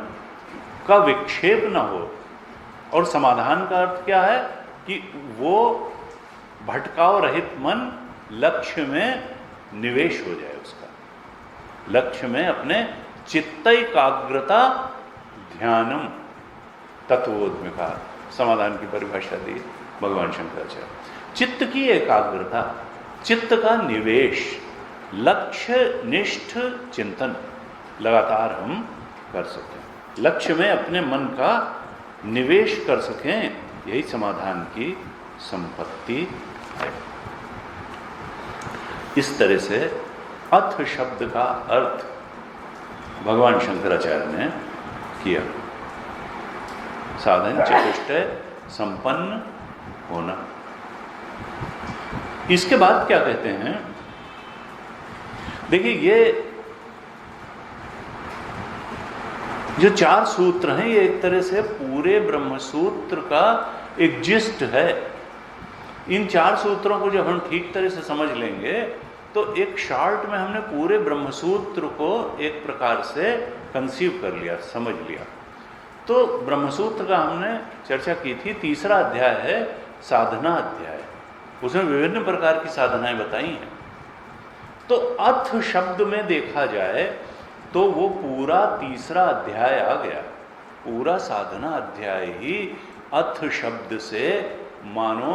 का विक्षेप न हो। और समाधान का अर्थ क्या है कि वो भटकाव रहित मन लक्ष्य में निवेश हो जाए, उसका लक्ष्य में अपने चित्तैकाग्रता ध्यानम तत्वोद्मिका, समाधान की परिभाषा दी भगवान शंकराचार्य। चित्त की एकाग्रता, चित्त का निवेश, लक्ष्य निष्ठ चिंतन लगातार हम कर सकें, लक्ष्य में अपने मन का निवेश कर सकें, यही समाधान की संपत्ति है। इस तरह से अथ शब्द का अर्थ भगवान शंकराचार्य ने किया, साधन चतुष्टय संपन्न होना। इसके बाद क्या कहते हैं, देखिए ये जो 4 सूत्र हैं ये एक तरह से पूरे ब्रह्मसूत्र का एक जिस्ट है। इन 4 सूत्रों को जब हम ठीक तरह से समझ लेंगे तो एक शॉर्ट में हमने पूरे ब्रह्मसूत्र को एक प्रकार से कंसीव कर लिया, समझ लिया। तो ब्रह्मसूत्र का हमने चर्चा की थी, तीसरा अध्याय है साधना अध्याय, उसमें विभिन्न प्रकार की साधनाएं बताई हैं। तो अथ शब्द में देखा जाए तो वो पूरा तीसरा अध्याय आ गया, पूरा साधना अध्याय ही अथ शब्द से मानो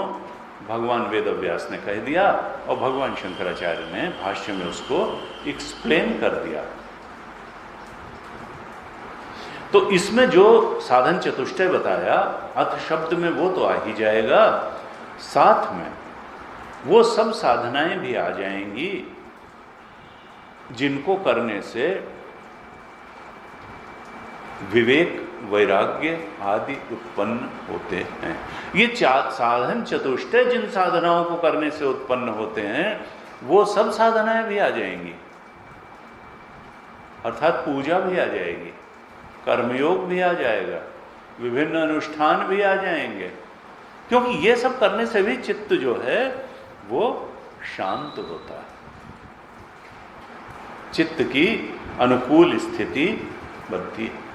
भगवान वेदव्यास ने कह दिया और भगवान शंकराचार्य ने भाष्य में उसको एक्सप्लेन कर दिया। तो इसमें जो साधन चतुष्टय बताया अथ शब्द में वो तो आ ही जाएगा, साथ में वो सब साधनाएं भी आ जाएंगी जिनको करने से विवेक वैराग्य आदि उत्पन्न होते हैं। ये साधन चतुष्टय जिन साधनाओं को करने से उत्पन्न होते हैं वो सब साधनाएं भी आ जाएंगी, अर्थात पूजा भी आ जाएगी, कर्मयोग भी आ जाएगा, विभिन्न अनुष्ठान भी आ जाएंगे, क्योंकि ये सब करने से भी चित्त जो है वो शांत होता है, चित्त की अनुकूल स्थिति बनती है।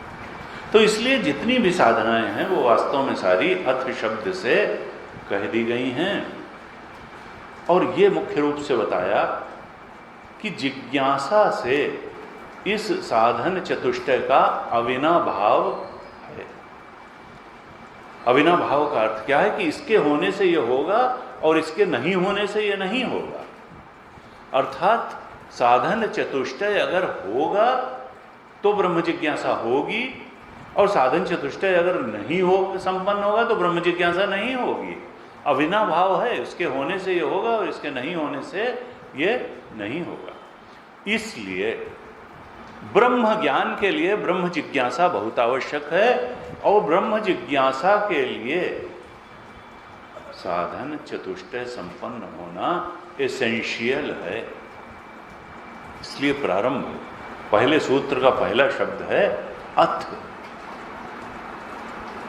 तो इसलिए जितनी भी साधनाएं हैं वो वास्तव में सारी अथ शब्द से कह दी गई हैं। और ये मुख्य रूप से बताया कि जिज्ञासा से इस साधन चतुष्टय का अविनाभाव है। अविनाभाव का अर्थ क्या है कि इसके होने से ये होगा और इसके नहीं होने से ये नहीं होगा। अर्थात साधन चतुष्टय अगर होगा तो ब्रह्म जिज्ञासा होगी, और साधन चतुष्टय अगर नहीं हो संपन्न होगा तो ब्रह्म जिज्ञासा नहीं होगी। अविनाभाव है, इसके होने से ये होगा और इसके नहीं होने से ये नहीं होगा। इसलिए ब्रह्म ज्ञान के लिए ब्रह्म जिज्ञासा बहुत आवश्यक है, और ब्रह्म जिज्ञासा के लिए साधन चतुष्टय संपन्न होना एसेंशियल है। इसलिए प्रारंभ पहले सूत्र का पहला शब्द है अथ।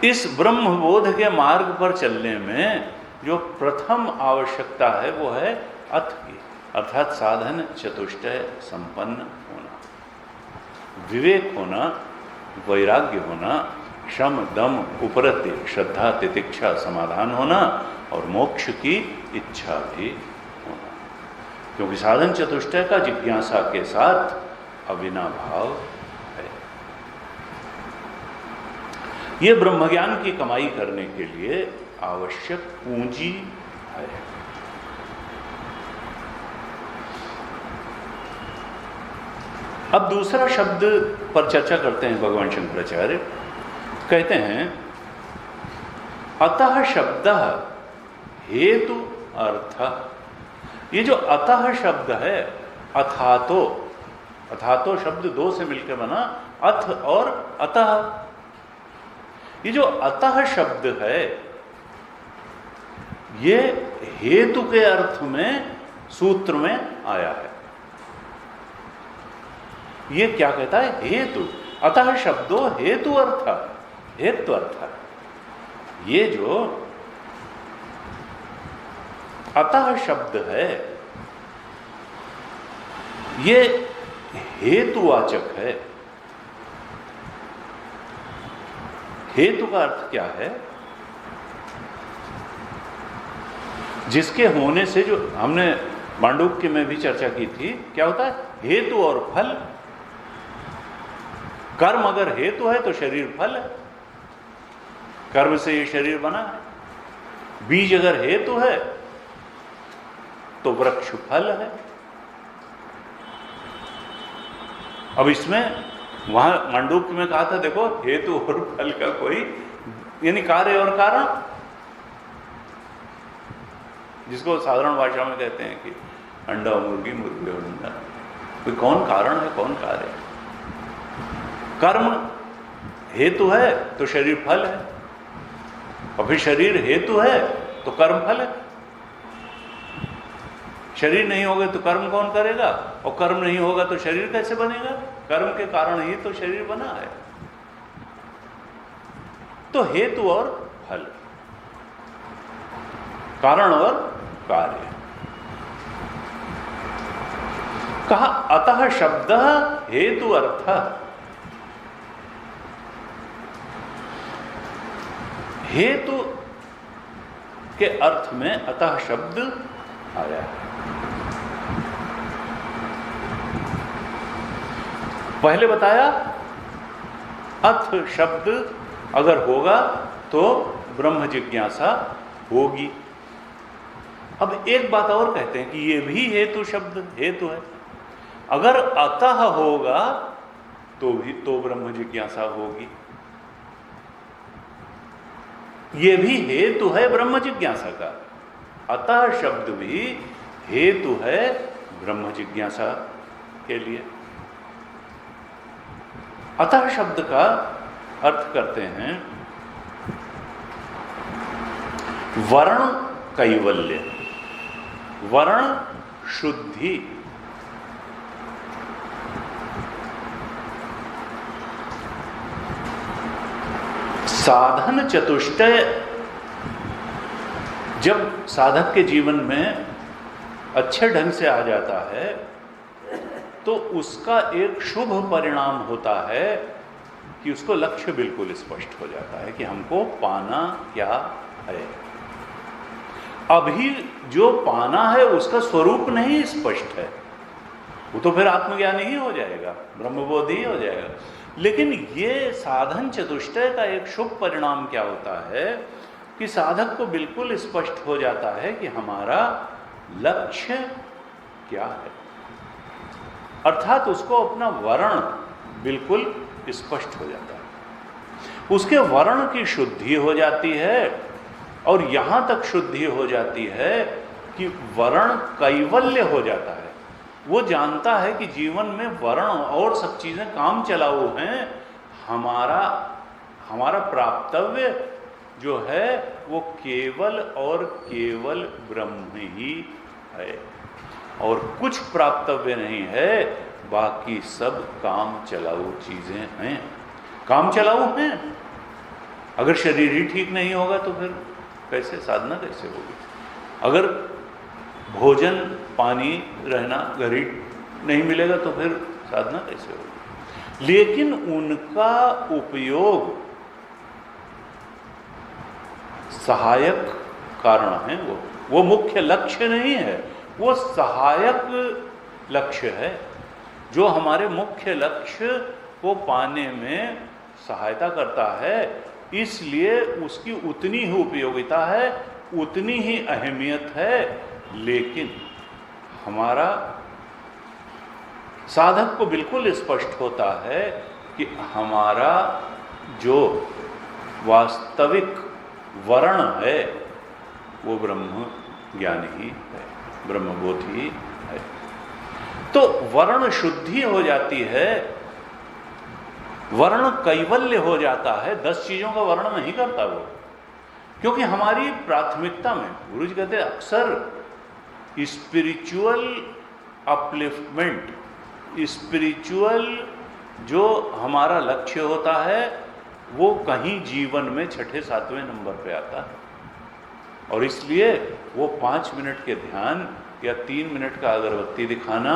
इस ब्रह्मबोध के मार्ग पर चलने में जो प्रथम आवश्यकता है वो है अथ की, अर्थात साधन चतुष्टय संपन्न होना, विवेक होना, वैराग्य होना, शम दम उपरति श्रद्धा तितिक्षा समाधान होना, और मोक्ष की इच्छा भी होना, क्योंकि साधन चतुष्टय का जिज्ञासा के साथ अविनाभाव है। ये ब्रह्मज्ञान की कमाई करने के लिए आवश्यक पूंजी है। अब दूसरा शब्द पर चर्चा करते हैं भगवान शंकराचार्य। कहते हैं अतः शब्द हेतु अर्थ। ये जो अतः शब्द है, अथातो, अथातो शब्द दो से मिलकर बना, अथ और अतः। ये जो अतः शब्द है ये हेतु के अर्थ में सूत्र में आया है। ये क्या कहता है? हेतु। अतः शब्दो हेतु अर्थ, हेतु अर्थ। ये जो अतः शब्द है ये हेतुवाचक है। हेतु का अर्थ क्या है? जिसके होने से, जो हमने मांडूक्य में भी चर्चा की थी, क्या होता है? हेतु और फल। कर्म अगर हेतु है तो शरीर फल है, कर्म से ये शरीर बना है। बीज अगर हेतु है तो वृक्ष फल है। अब इसमें वहां मांडूक्य में कहा था, देखो हेतु और फल का कोई, यानी कार्य और कारण, जिसको साधारण भाषा में कहते हैं कि अंडा और मुर्गी, मुर्गी और अंडा, कोई कौन कारण है कौन कार्य है। कर्म हेतु है तो शरीर फल है, और फिर शरीर हेतु है तो कर्म फल है। शरीर नहीं होगा तो कर्म कौन करेगा, और कर्म नहीं होगा तो शरीर कैसे बनेगा। कर्म के कारण ही तो शरीर बना है। तो हेतु और फल, कारण और कार्य। कहा अतः शब्द हेतु अर्थ, हेतु के अर्थ में अतः शब्द आया है। पहले बताया अथ शब्द अगर होगा तो ब्रह्म जिज्ञासा होगी। अब एक बात और कहते हैं कि ये भी हेतु शब्द हेतु है। अगर अतः होगा तो ब्रह्म जिज्ञासा होगी। ये भी हेतु है ब्रह्म जिज्ञासा का। अतः शब्द भी हेतु है ब्रह्म जिज्ञासा के लिए। अतः शब्द का अर्थ करते हैं वर्ण कैवल्य, वर्ण शुद्धि, साधन चतुष्टय। जब साधक के जीवन में अच्छे ढंग से आ जाता है तो उसका एक शुभ परिणाम होता है कि उसको लक्ष्य बिल्कुल स्पष्ट हो जाता है कि हमको पाना क्या है। अभी जो पाना है उसका स्वरूप नहीं स्पष्ट है, वो तो फिर आत्मज्ञान ही हो जाएगा, ब्रह्मबोध ही हो जाएगा। लेकिन ये साधन चतुष्टय का एक शुभ परिणाम क्या होता है कि साधक को बिल्कुल स्पष्ट हो जाता है कि हमारा लक्ष्य क्या है, अर्थात उसको अपना वर्ण बिल्कुल स्पष्ट हो जाता है। उसके वर्ण की शुद्धि हो जाती है, और यहां तक शुद्धि हो जाती है कि वर्ण कैवल्य हो जाता है। वो जानता है कि जीवन में वर्ण और सब चीजें काम चलाऊ हैं, हमारा प्राप्तव्य जो है वो केवल और केवल ब्रह्म ही है, और कुछ प्राप्तव्य नहीं है, बाकी सब काम चलाऊ चीजें हैं। काम चलाऊ हैं। अगर शरीर ही ठीक नहीं होगा तो फिर कैसे साधना कैसे होगी। अगर भोजन पानी रहना घर ही नहीं मिलेगा तो फिर साधना कैसे होगी। लेकिन उनका उपयोग सहायक कारण है, वो मुख्य लक्ष्य नहीं है, वो सहायक लक्ष्य है जो हमारे मुख्य लक्ष्य को पाने में सहायता करता है। इसलिए उसकी उतनी ही उपयोगिता है, उतनी ही अहमियत है। लेकिन हमारा साधक को बिल्कुल स्पष्ट होता है कि हमारा जो वास्तविक वर्ण है वो ब्रह्म ज्ञान ही है, ब्रह्मबोध ही है। तो वर्ण शुद्धि हो जाती है, वर्ण कैवल्य हो जाता है। 10 चीजों का वर्ण नहीं करता वो, क्योंकि हमारी प्राथमिकता में गुरु जी कहते हैं अक्सर स्पिरिचुअल अपलिफ्टमेंट, स्पिरिचुअल जो हमारा लक्ष्य होता है वो कहीं जीवन में 6-7वें नंबर पे आता है, और इसलिए वो 5 मिनट के ध्यान या 3 मिनट का अगरबत्ती दिखाना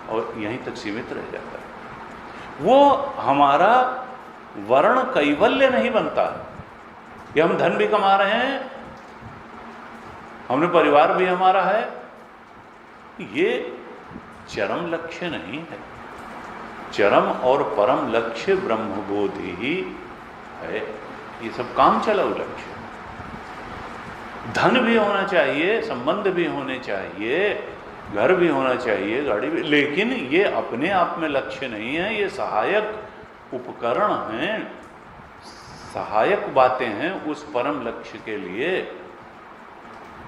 और यहीं तक सीमित रह जाता है। वो हमारा वर्ण कैवल्य नहीं बनता कि हम धन भी कमा रहे हैं, हमने परिवार भी हमारा है, ये चरम लक्ष्य नहीं है। चरम और परम लक्ष्य ब्रह्मबोध ही है। ये सब काम चलाऊ लक्ष्य। धन भी होना चाहिए, संबंध भी होने चाहिए, घर भी होना चाहिए, गाड़ी भी, लेकिन ये अपने आप में लक्ष्य नहीं है। ये सहायक उपकरण हैं, सहायक बातें हैं उस परम लक्ष्य के लिए,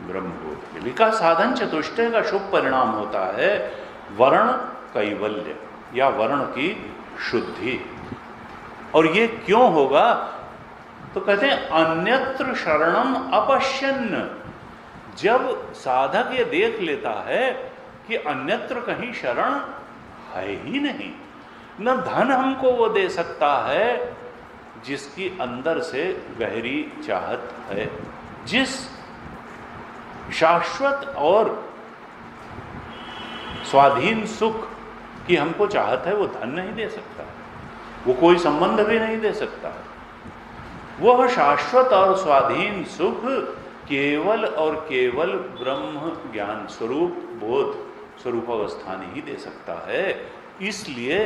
ब्रह्मबोध के लिए। का साधन चतुष्टय का शुभ परिणाम होता है वर्ण कैवल्य या वर्ण की शुद्धि। और ये क्यों होगा? तो कहते हैं अन्यत्र शरणम अपश्यन्न। जब साधक ये देख लेता है कि अन्यत्र कहीं शरण है ही नहीं, न धन हमको वो दे सकता है जिसकी अंदर से गहरी चाहत है, जिस शाश्वत और स्वाधीन सुख की हमको चाहत है, वो धन नहीं दे सकता, वो कोई संबंध भी नहीं दे सकता। वह शाश्वत और स्वाधीन सुख केवल और केवल ब्रह्म ज्ञान स्वरूप बोध स्वरूपावस्थान ही दे सकता है। इसलिए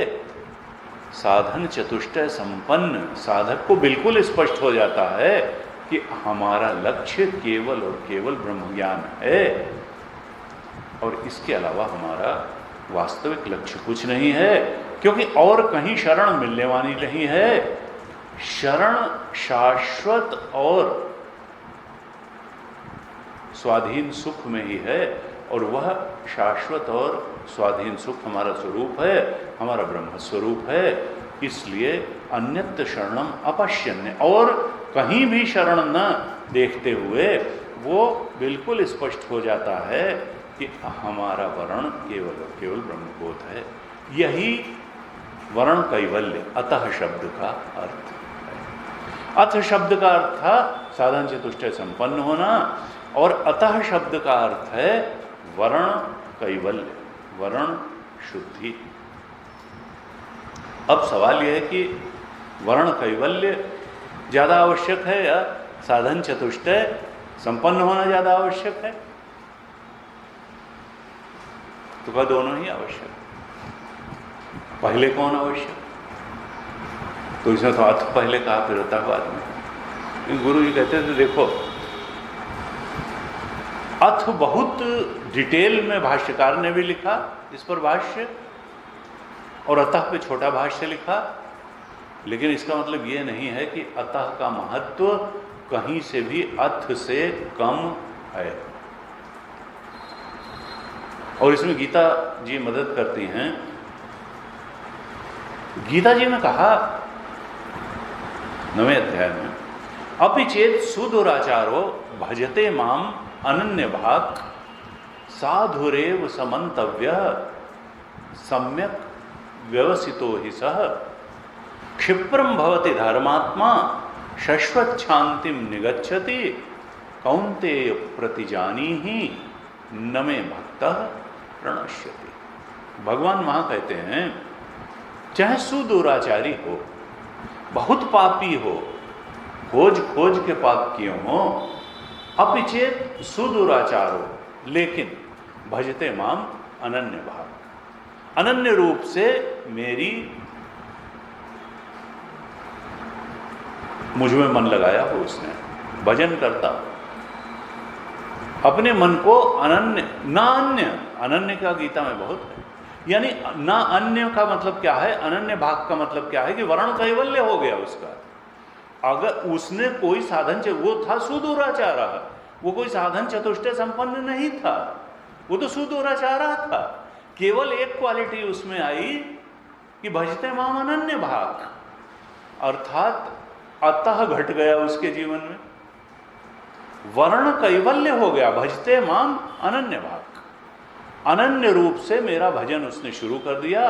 साधन चतुष्टय संपन्न साधक को बिल्कुल स्पष्ट हो जाता है कि हमारा लक्ष्य केवल और केवल ब्रह्म ज्ञान है, और इसके अलावा हमारा वास्तविक लक्ष्य कुछ नहीं है, क्योंकि और कहीं शरण मिलने वाली नहीं है। शरण शाश्वत और स्वाधीन सुख में ही है, और वह शाश्वत और स्वाधीन सुख हमारा स्वरूप है, हमारा ब्रह्म स्वरूप है। इसलिए अन्यत्र शरणम अपश्यन्य, और कहीं भी शरण न देखते हुए वो बिल्कुल स्पष्ट हो जाता है कि हमारा वर्ण केवल और केवल ब्रह्मबोध है। यही वर्ण कैवल्य अतः शब्द का अर्थ है। अथ शब्द का अर्थ था साधन चतुष्टय संपन्न होना, और अतः शब्द का अर्थ है वर्ण कैवल्य, वर्ण शुद्धि। अब सवाल यह है कि वर्ण कैवल्य ज्यादा आवश्यक है या साधन चतुष्टय संपन्न होना ज्यादा आवश्यक है? तो कहा दोनों ही आवश्यक। पहले कौन आवश्यक? तो इसमें तो अथ पहले कहा, फिर अतः बाद में। गुरु जी कहते थे देखो, अथ बहुत डिटेल में भाष्यकार ने भी लिखा इस पर भाष्य, और अतः पे छोटा भाष्य लिखा, लेकिन इसका मतलब ये नहीं है कि अतः का महत्व कहीं से भी अथ से कम है। और इसमें गीता जी मदद करती हैं। गीता जी ने कहा 9वें अध्याय में, अपि चेत सुदुराचारो भजते माम अनन्य भाग साधुरेव समन्तव्य सम्यक व्यवसितो हि सह क्षिप्रम भवति धर्मात्मा शश्वत शांतिम निगच्छति कौन्तेय प्रतिजानीहि न मे भक्तः प्रणश्यति। भगवान वहां कहते हैं चाहे सुदुराचारी हो, बहुत पापी हो, खोज खोज के पाप किए हो, अपिचेत सुदुराचार हो, लेकिन भजते माम अनन्य भाव, अनन्य रूप से मेरी मुझ में मन लगाया हो, उसने भजन करता हो, अपने मन को अनन्य, ना अन्य, अनन्य का गीता में बहुत है। यानी ना अन्य का मतलब क्या है, अनन्य भाग का मतलब क्या है कि वर्ण कैवल्य हो गया उसका। अगर उसने कोई साधन, वो था सुदुराचारा, वो कोई साधन चतुष्टय संपन्न नहीं था, वो तो सुदुराचारा था। केवल एक क्वालिटी उसमें आई कि भजते माम अनन्य भाग, अर्थात अतः घट गया उसके जीवन में, वर्ण कैवल्य हो गया, भजते माम अनन्य भाग, अनन्य रूप से मेरा भजन उसने शुरू कर दिया।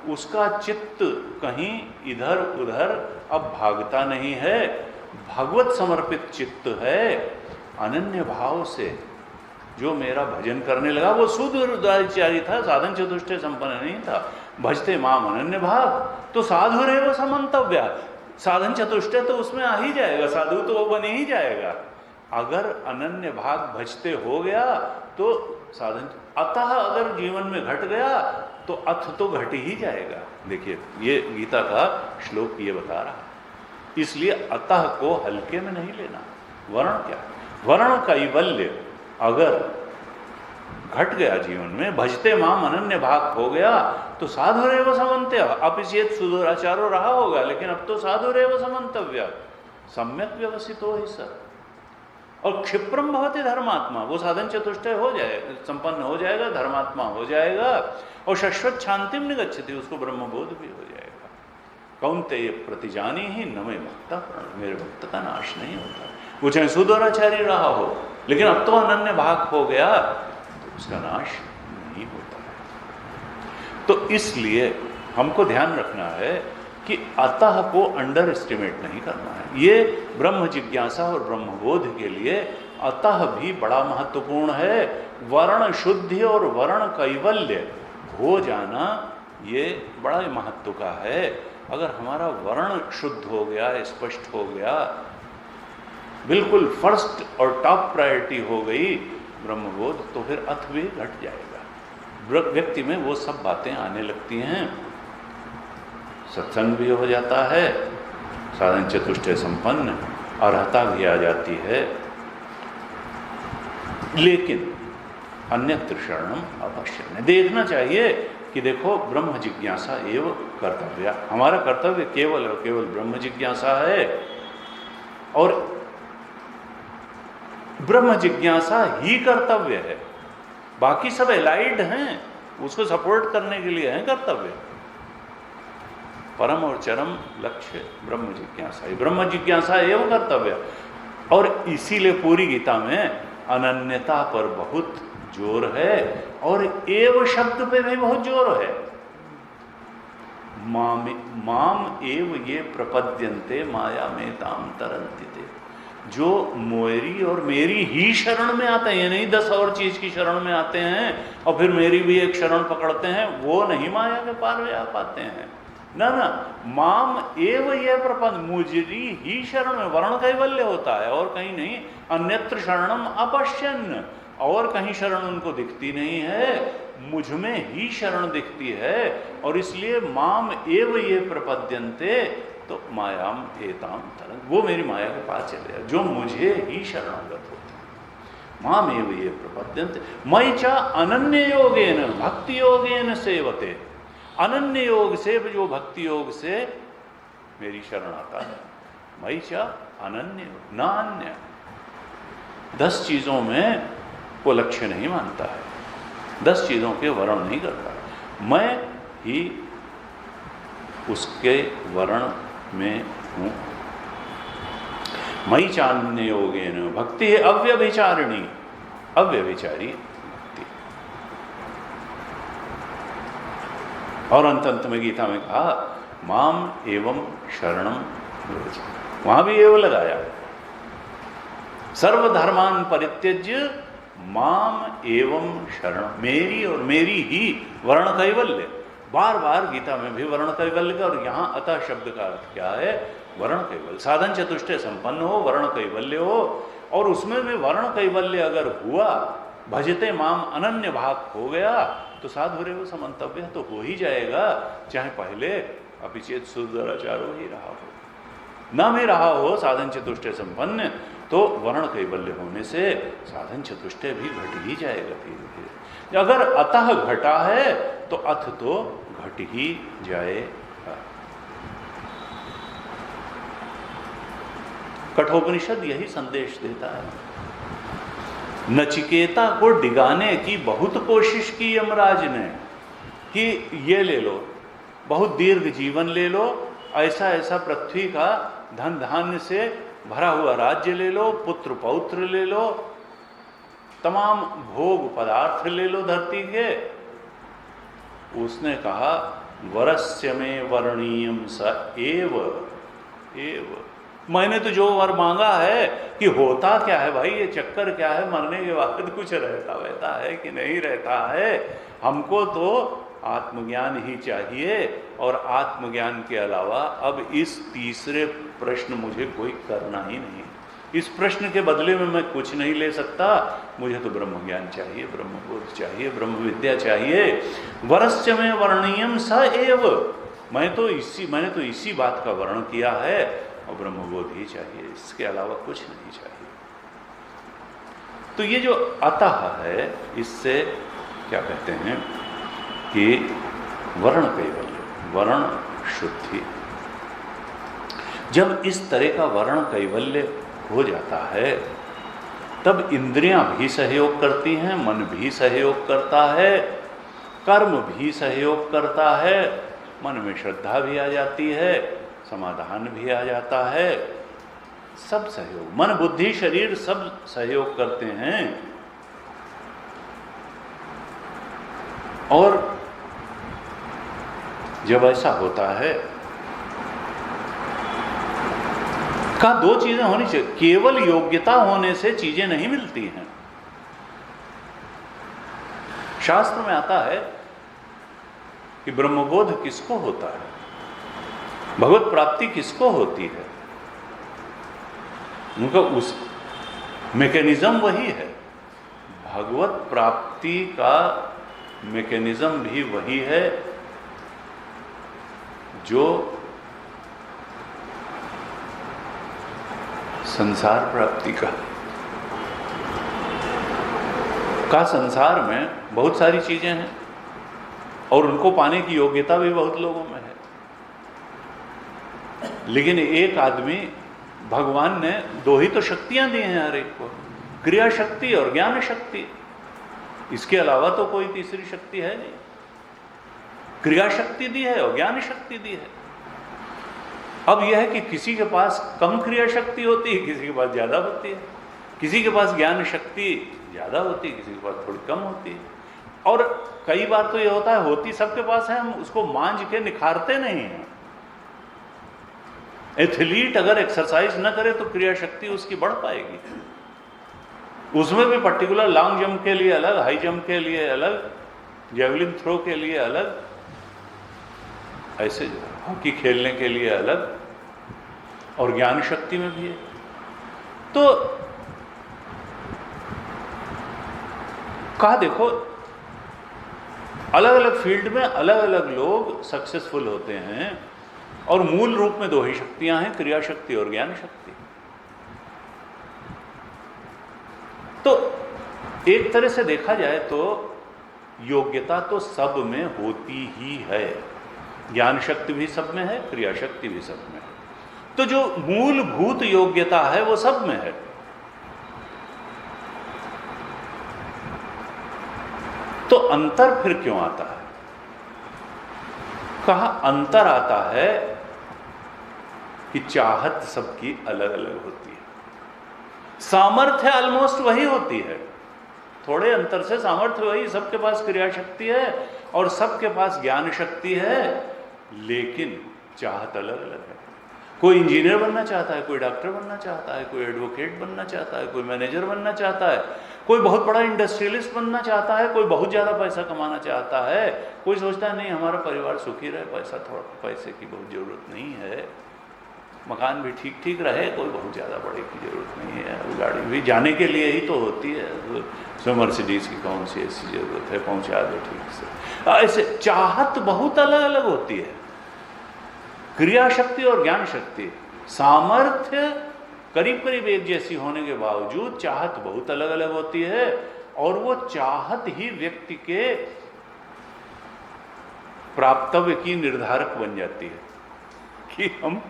उसका चित्त कहीं इधर उधर अब भागता नहीं है, भगवत समर्पित चित्त है। अनन्य भाव से जो मेरा भजन करने लगा वो सुदुराचारी था, साधन चतुष्टय संपन्न नहीं था। भजते माम अनन्य भाव, तो साधु रे वो समन्तव्य, साधन चतुष्टय तो उसमें आ ही जाएगा, साधु तो वो बने ही जाएगा। अगर अनन्य भाग भजते हो गया तो साधन, अतः अगर जीवन में घट गया तो अथ तो घट ही जाएगा। देखिए ये गीता का श्लोक ये बता रहा है। इसलिए अतः को हल्के में नहीं लेना। वर्ण क्या, वर्ण कैवल्य अगर घट गया जीवन में, भजते माम अनन्य भाग हो गया, तो साधुरेव समन्त्य, अपिचेत सुदूराचारो रहा होगा, लेकिन अब तो साधुरेव समन्तव्य, सम्यक व्यवसितो ही सर। और क्षिप्रम भवति धर्मात्मा, वो साधन चतुष्टय हो जाएगा, संपन्न हो जाएगा, धर्मात्मा हो जाएगा, और शाश्वत शांतिम निगच्छति, उसको ब्रह्मबोध भी हो जाएगा। कौन्तेय प्रतिजानी ही न मे भक्ता प्रण, मेरे भक्त का नाश नहीं होता। वो चाहे सुदूराचारी रहा हो, लेकिन अब तो अनन्य भाग हो गया, उसका नाश नहीं होता है। तो इसलिए हमको ध्यान रखना है कि अतः को अंडर एस्टिमेट नहीं करना है। ये ब्रह्म जिज्ञासा और ब्रह्मबोध के लिए अतः भी बड़ा महत्वपूर्ण है। वर्ण शुद्धि और वर्ण कैवल्य हो जाना ये बड़ा महत्व का है। अगर हमारा वर्ण शुद्ध हो गया, स्पष्ट हो गया, बिल्कुल फर्स्ट और टॉप प्रायोरिटी हो गई ब्रह्मबोध, तो फिर अथ भी घट जाएगा। व्यक्ति में वो सब बातें आने लगती हैं, सत्संग भी हो जाता है, साधन चतुष्टय संपन्न, अर्हता भी आ जाती है, लेकिन अन्यत्र शरणम अवश्य। देखना चाहिए कि देखो ब्रह्म जिज्ञासा एवं कर्तव्य, हमारा कर्तव्य केवल और केवल ब्रह्म जिज्ञासा है, और ब्रह्म जिज्ञासा ही कर्तव्य है। बाकी सब एलाइड हैं, उसको सपोर्ट करने के लिए है कर्तव्य। परम और चरम लक्ष्य ब्रह्म जिज्ञासा, ब्रह्म जिज्ञासा एवं कर्तव्य। और इसीलिए पूरी गीता में अनन्यता पर बहुत जोर है, और एव शब्द पे भी बहुत जोर है। माम एव ये प्रपद्यन्ते माया में ताम तरन्ति ते, जो मेरी और मेरी ही शरण में आते हैं, ये नहीं 10 और चीज की शरण में आते हैं और फिर मेरी भी एक शरण पकड़ते हैं, वो नहीं माया के पार में आ पाते हैं। ना ना, माम एव ये प्रपंच, मुझरी ही शरण में, वर्ण कैवल्य होता है और कहीं नहीं। अन्यत्र शरणम अपश्यन, और कहीं शरण उनको दिखती नहीं है, मुझ में ही शरण दिखती है। और इसलिए माम एव ये प्रपद्यन्ते, तो मायाम एताम तरंग, वो मेरी माया के पास चले जाए, जो मुझे ही शरणागत होते हैं। माम एव ये प्रपद्यन्ते मयि च अनन्य योगेन भक्ति योगेन सेवते, अनन्य योग से, जो भक्ति योग से मेरी शरण आता है। मयि च अनन्य न अन्य, 10 चीजों में वो लक्ष्य नहीं मानता है, 10 चीजों के वर्ण नहीं करता, मैं ही उसके वर्ण में हूं। मयि चान्य योगेन भक्ति है अव्यभिचारिणी, अव्यभिचारी भक्ति। और अंत में गीता में कहा माम एवं शरणम व्रज, वहां भी एवं लगाया, सर्वधर्मान परित्यज्य माम एवं शरण, मेरी और मेरी ही वर्ण कैवल्य। बार बार गीता में भी वर्ण कैवल्य का, और यहाँ अतः शब्द का अर्थ क्या है? वर्ण कैवल्य, साधन चतुष्टय संपन्न हो, वर्ण कैवल्य हो, और उसमें भी वर्ण कैवल्य अगर हुआ, भजते माम अनन्य भाग हो गया, तो साधुरेव समन्तव्य तो हो ही जाएगा, चाहे पहले अपिचेत सुदूराचारो ही रहा हो, न भी रहा हो साधन चतुष्टय संपन्न, तो वर्ण कैवल्य होने से साधन चतुष्टय भी घट ही जाएगा धीरे धीरे। अगर अतः घटा है तो अथ तो घट ही जाएगा। कठोपनिषद यही संदेश देता है। नचिकेता को डिगाने की बहुत कोशिश की यमराज ने कि ये ले लो, बहुत दीर्घ जीवन ले लो, ऐसा ऐसा पृथ्वी का धन धान्य से भरा हुआ राज्य ले लो, पुत्र पौत्र ले लो, तमाम भोग पदार्थ ले लो धरती के। उसने कहा वरस्य में वर्णीयम स एव एव, मैंने तो जो वर मांगा है कि होता क्या है भाई, ये चक्कर क्या है, मरने के बाद कुछ रहता है कि नहीं रहता है, हमको तो आत्मज्ञान ही चाहिए। और आत्मज्ञान के अलावा अब इस तीसरे प्रश्न मुझे कोई करना ही नहीं। इस प्रश्न के बदले में मैं कुछ नहीं ले सकता, मुझे तो ब्रह्म ज्ञान चाहिए, ब्रह्मबोध चाहिए, ब्रह्म विद्या चाहिए। वरश्च में वर्णीयम स एव, मैंने तो इसी बात का वर्णन किया है, और ब्रह्मबोध ही चाहिए, इसके अलावा कुछ नहीं चाहिए। तो ये जो अतः है, इससे क्या कहते हैं कि वर्ण कैवल्य, वर्ण शुद्धि। जब इस तरह का वर्ण कैवल्य हो जाता है, तब इंद्रियां भी सहयोग करती हैं, मन भी सहयोग करता है, कर्म भी सहयोग करता है, मन में श्रद्धा भी आ जाती है, समाधान भी आ जाता है, सब सहयोग, मन बुद्धि शरीर सब सहयोग करते हैं। और जब ऐसा होता है, का दो चीजें होनी चाहिए, केवल योग्यता होने से चीजें नहीं मिलती हैं। शास्त्र में आता है कि ब्रह्मबोध किसको होता है, भगवत प्राप्ति किसको होती है, उनका उस मैकेनिज्म वही है। भगवत प्राप्ति का मैकेनिज्म भी वही है जो संसार प्राप्ति का संसार में बहुत सारी चीजें हैं और उनको पाने की योग्यता भी बहुत लोगों में है, लेकिन एक आदमी, भगवान ने दो ही तो शक्तियां दी हैं हर एक को, क्रिया शक्ति और ज्ञान शक्ति, इसके अलावा तो कोई तीसरी शक्ति है नहीं। क्रिया शक्ति दी है और ज्ञान शक्ति दी है। अब यह है कि किसी के पास कम क्रिया शक्ति होती है, किसी के पास ज्यादा होती है, किसी के पास ज्ञान शक्ति ज्यादा होती है, किसी के पास थोड़ी कम होती है। और कई बार तो यह होता है, होती सबके पास है, हम उसको मांझ के निखारते नहीं हैं। एथलीट अगर एक्सरसाइज न करे तो क्रिया शक्ति उसकी बढ़ पाएगी। उसमें भी पर्टिकुलर लॉन्ग जंप के लिए अलग, हाई जंप के लिए अलग, जेवलिन थ्रो के लिए अलग, ऐसे हॉकी खेलने के लिए अलग, और ज्ञान शक्ति में भी है। तो कहा देखो, अलग अलग फील्ड में अलग अलग लोग सक्सेसफुल होते हैं, और मूल रूप में दो ही शक्तियां हैं, क्रिया शक्ति और ज्ञान शक्ति। तो एक तरह से देखा जाए तो योग्यता तो सब में होती ही है, ज्ञान शक्ति भी सब में है, क्रिया शक्ति भी सब में है। तो जो मूलभूत योग्यता है वो सब में है। तो अंतर फिर क्यों आता है? कहा अंतर आता है कि चाहत सबकी अलग अलग होती है, सामर्थ्य ऑलमोस्ट वही होती है, थोड़े अंतर से सामर्थ्य वही, सबके पास क्रिया शक्ति है और सबके पास ज्ञान शक्ति है, लेकिन चाहत अलग अलग है। कोई इंजीनियर बनना चाहता है, कोई डॉक्टर बनना चाहता है, कोई एडवोकेट बनना चाहता है, कोई मैनेजर बनना चाहता है, कोई बहुत बड़ा इंडस्ट्रियलिस्ट बनना चाहता है, कोई बहुत ज़्यादा पैसा कमाना चाहता है, कोई सोचता है नहीं हमारा परिवार सुखी रहे, पैसे की बहुत ज़रूरत नहीं है, मकान भी ठीक ठीक रहे, कोई बहुत ज़्यादा बड़े की ज़रूरत नहीं है, गाड़ी भी जाने के लिए ही तो होती है, सो मर्सिडीज़ की कौन सी ऐसी ज़रूरत है, पहुँचा दो ठीक से। ऐसे चाहत बहुत अलग अलग होती है, क्रिया शक्ति और ज्ञान शक्ति, सामर्थ्य करीब करीब एक जैसी होने के बावजूद चाहत बहुत अलग अलग होती है, और वो चाहत ही व्यक्ति के प्राप्तव्य की निर्धारक बन जाती है। कि हम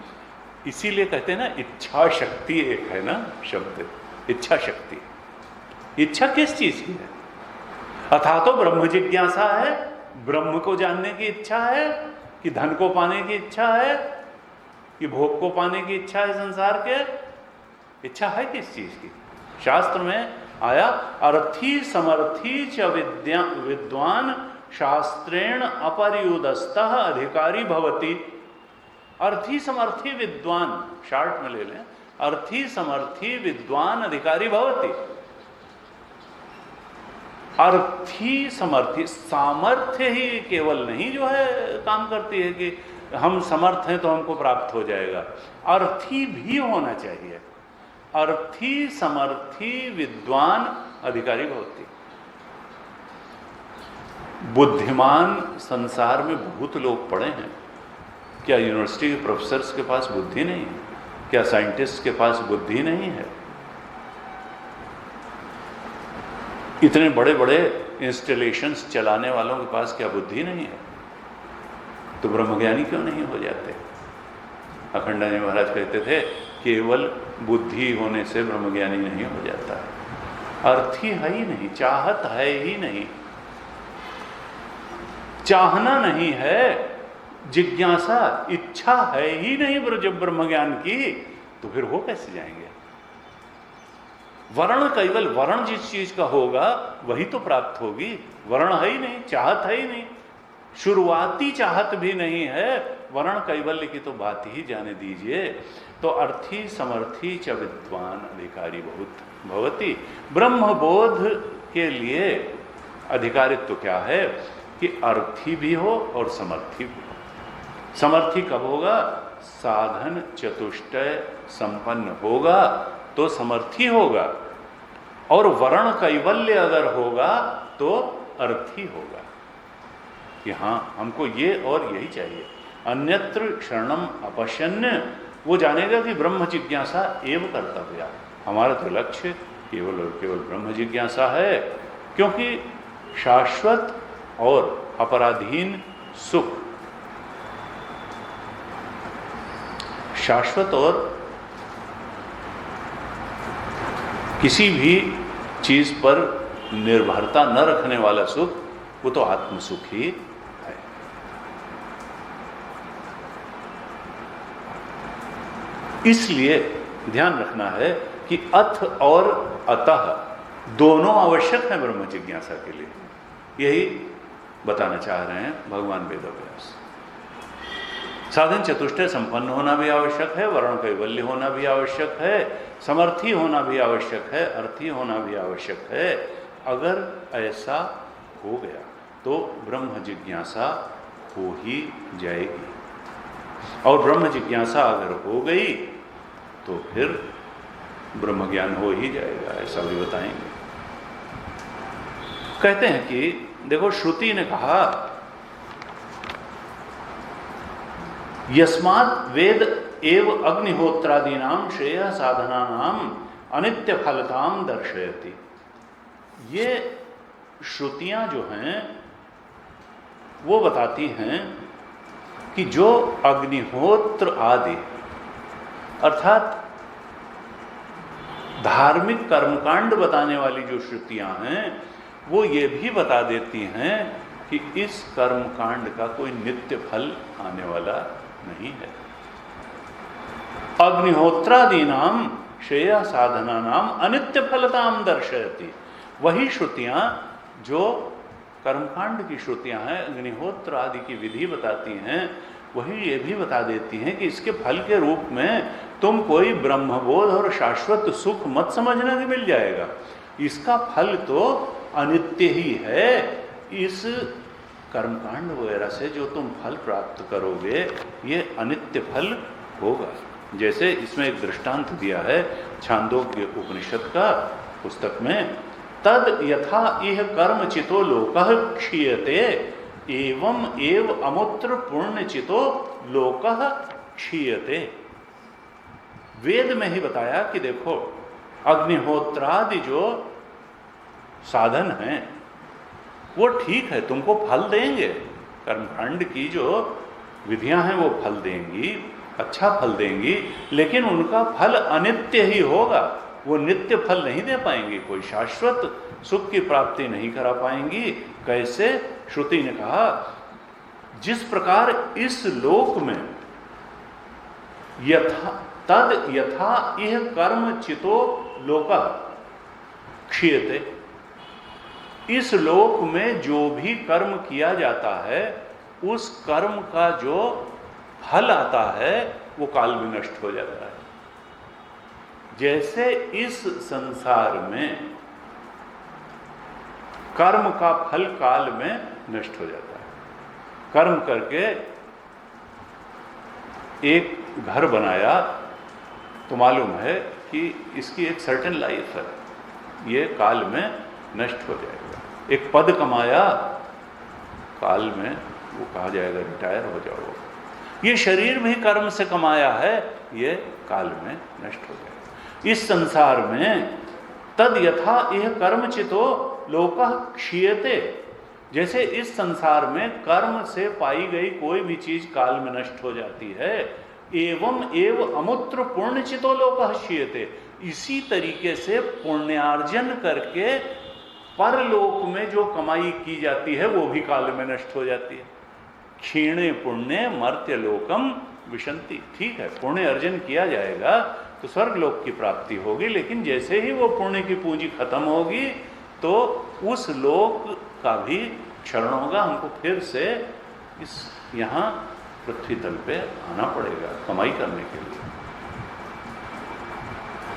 इसीलिए कहते हैं ना, इच्छा शक्ति एक है ना शब्द, इच्छा शक्ति। इच्छा किस चीज की है? अथा तो ब्रह्म जिज्ञासा है, ब्रह्म को जानने की इच्छा है, कि धन को पाने की इच्छा है, कि भोग को पाने की इच्छा है, संसार के इच्छा है किस चीज की? शास्त्र में आया, अर्थी समर्थी च विद्वान शास्त्रेण अपरियुदस्तः अधिकारी भवति। अर्थी समर्थी विद्वान, शार्ट में ले लें, अर्थी समर्थी विद्वान अधिकारी भवति। अर्थी समर्थी, सामर्थ्य ही केवल नहीं जो है काम करती है कि हम समर्थ हैं तो हमको प्राप्त हो जाएगा, अर्थी भी होना चाहिए। अर्थी समर्थी विद्वान अधिकारी भवति। बुद्धिमान संसार में बहुत लोग पढ़े हैं, क्या यूनिवर्सिटी के प्रोफेसर्स के पास बुद्धि नहीं है? क्या साइंटिस्ट के पास बुद्धि नहीं है? इतने बड़े बड़े इंस्टॉलेशंस चलाने वालों के पास क्या बुद्धि नहीं है? तो ब्रह्मज्ञानी क्यों नहीं हो जाते? अखंडानंद महाराज कहते थे केवल बुद्धि होने से ब्रह्मज्ञानी नहीं हो जाता है। अर्थ ही है ही नहीं, चाहत है ही नहीं, चाहना नहीं है, जिज्ञासा इच्छा है ही नहीं जब ब्रह्मज्ञान की, तो फिर हो कैसे जाएंगे? वर्ण केवल वर्ण जिस चीज का होगा वही तो प्राप्त होगी। वर्ण है ही नहीं, चाहत है ही नहीं, शुरुआती चाहत भी नहीं है, वर्ण कैवल्य की तो बात ही जाने दीजिए। तो अर्थी समर्थी च विद्वान अधिकारी बहुत भवति। ब्रह्मबोध के लिए अधिकारित्व क्या है कि अर्थी भी हो और समर्थी भी हो। समर्थी कब होगा? साधन चतुष्टय संपन्न होगा तो समर्थी होगा, और वर्ण कैवल्य अगर होगा तो अर्थी होगा कि हाँ हमको ये और यही चाहिए। अन्यत्र शरणम अपश्यन्य, वो जानेगा कि ब्रह्म जिज्ञासा एव कर्तव्या, हमारा तो लक्ष्य केवल और केवल ब्रह्म जिज्ञासा है। क्योंकि शाश्वत और अपराधीन सुख, शाश्वत और किसी भी चीज पर निर्भरता न रखने वाला सुख, वो तो आत्म सुख ही है। इसलिए ध्यान रखना है कि अथ और अतः दोनों आवश्यक हैं ब्रह्म जिज्ञासा के लिए। यही बताना चाह रहे हैं भगवान वेदव्यास। साधन चतुष्टय संपन्न होना भी आवश्यक है, वर्ण कैवल्य होना भी आवश्यक है, समर्थी होना भी आवश्यक है, अर्थी होना भी आवश्यक है। अगर ऐसा हो गया तो ब्रह्म जिज्ञासा हो ही जाएगी, और ब्रह्म जिज्ञासा अगर हो गई तो फिर ब्रह्म ज्ञान हो ही जाएगा, ऐसा भी बताएंगे। कहते हैं कि देखो श्रुति ने कहा यस्मात् वेद एव अग्निहोत्रादीनाम श्रेय साधनानाम अनित्य फलताम दर्शयति। ये श्रुतियां जो हैं वो बताती हैं कि जो अग्निहोत्र आदि अर्थात धार्मिक कर्मकांड बताने वाली जो श्रुतियां हैं वो ये भी बता देती हैं कि इस कर्मकांड का कोई नित्य फल आने वाला नहीं है। अग्निहोत्रादीनाम श्रेय साधनानाम अनित्य फलताम दर्शयति। वही श्रुतियां जो कर्मकांड की श्रुतियां हैं, अग्निहोत्र आदि की विधि बताती हैं, वही ये भी बता देती हैं कि इसके फल के रूप में तुम कोई ब्रह्मबोध और शाश्वत सुख मत समझना कि मिल जाएगा। इसका फल तो अनित्य ही है। इस कर्मकांड वगैरह से जो तुम फल प्राप्त करोगे ये अनित्य फल होगा। जैसे इसमें एक दृष्टांत दिया है छांदोग्य उपनिषद का पुस्तक में, तद यथा इह कर्म चितो लोकः क्षीयते एवं एव अमुत्र पुण्य चितो लोकः क्षीयते। वेद में ही बताया कि देखो अग्निहोत्रादि जो साधन हैं वो ठीक है, तुमको फल देंगे, कर्मकांड की जो विधियां हैं वो फल देंगी, अच्छा फल देंगी, लेकिन उनका फल अनित्य ही होगा। वो नित्य फल नहीं दे पाएंगी, कोई शाश्वत सुख की प्राप्ति नहीं करा पाएंगी। कैसे? श्रुति ने कहा जिस प्रकार इस लोक में यथा तद यथा इह कर्म चितो लोकः क्षीयते, इस लोक में जो भी कर्म किया जाता है उस कर्म का जो फल आता है वो काल में नष्ट हो जाता है। जैसे इस संसार में कर्म का फल काल में नष्ट हो जाता है। कर्म करके एक घर बनाया तो मालूम है कि इसकी एक सर्टेन लाइफ है, ये काल में नष्ट हो जाएगा। एक पद कमाया, काल में वो कहा जाएगा रिटायर हो जाओ। ये शरीर भी कर्म से कमाया है, ये काल में नष्ट हो जाएगा। इस संसार में तद यथा यह कर्मचितो लोकः क्षीयते, जैसे इस संसार में कर्म से पाई गई कोई भी चीज काल में नष्ट हो जाती है, एवं एव अमुत्र पुण्यचितो लोकः क्षीयते, इसी तरीके से पुण्यार्जन करके परलोक में जो कमाई की जाती है वो भी काल में नष्ट हो जाती है। क्षीणे पुण्य मर्त्य लोकम विशंति, ठीक है, पुण्य अर्जन किया जाएगा तो स्वर्ग लोक की प्राप्ति होगी, लेकिन जैसे ही वो पुण्य की पूंजी खत्म होगी तो उस लोक का भी क्षरण होगा, हमको फिर से इस यहाँ पृथ्वी तल पे आना पड़ेगा कमाई करने के लिए।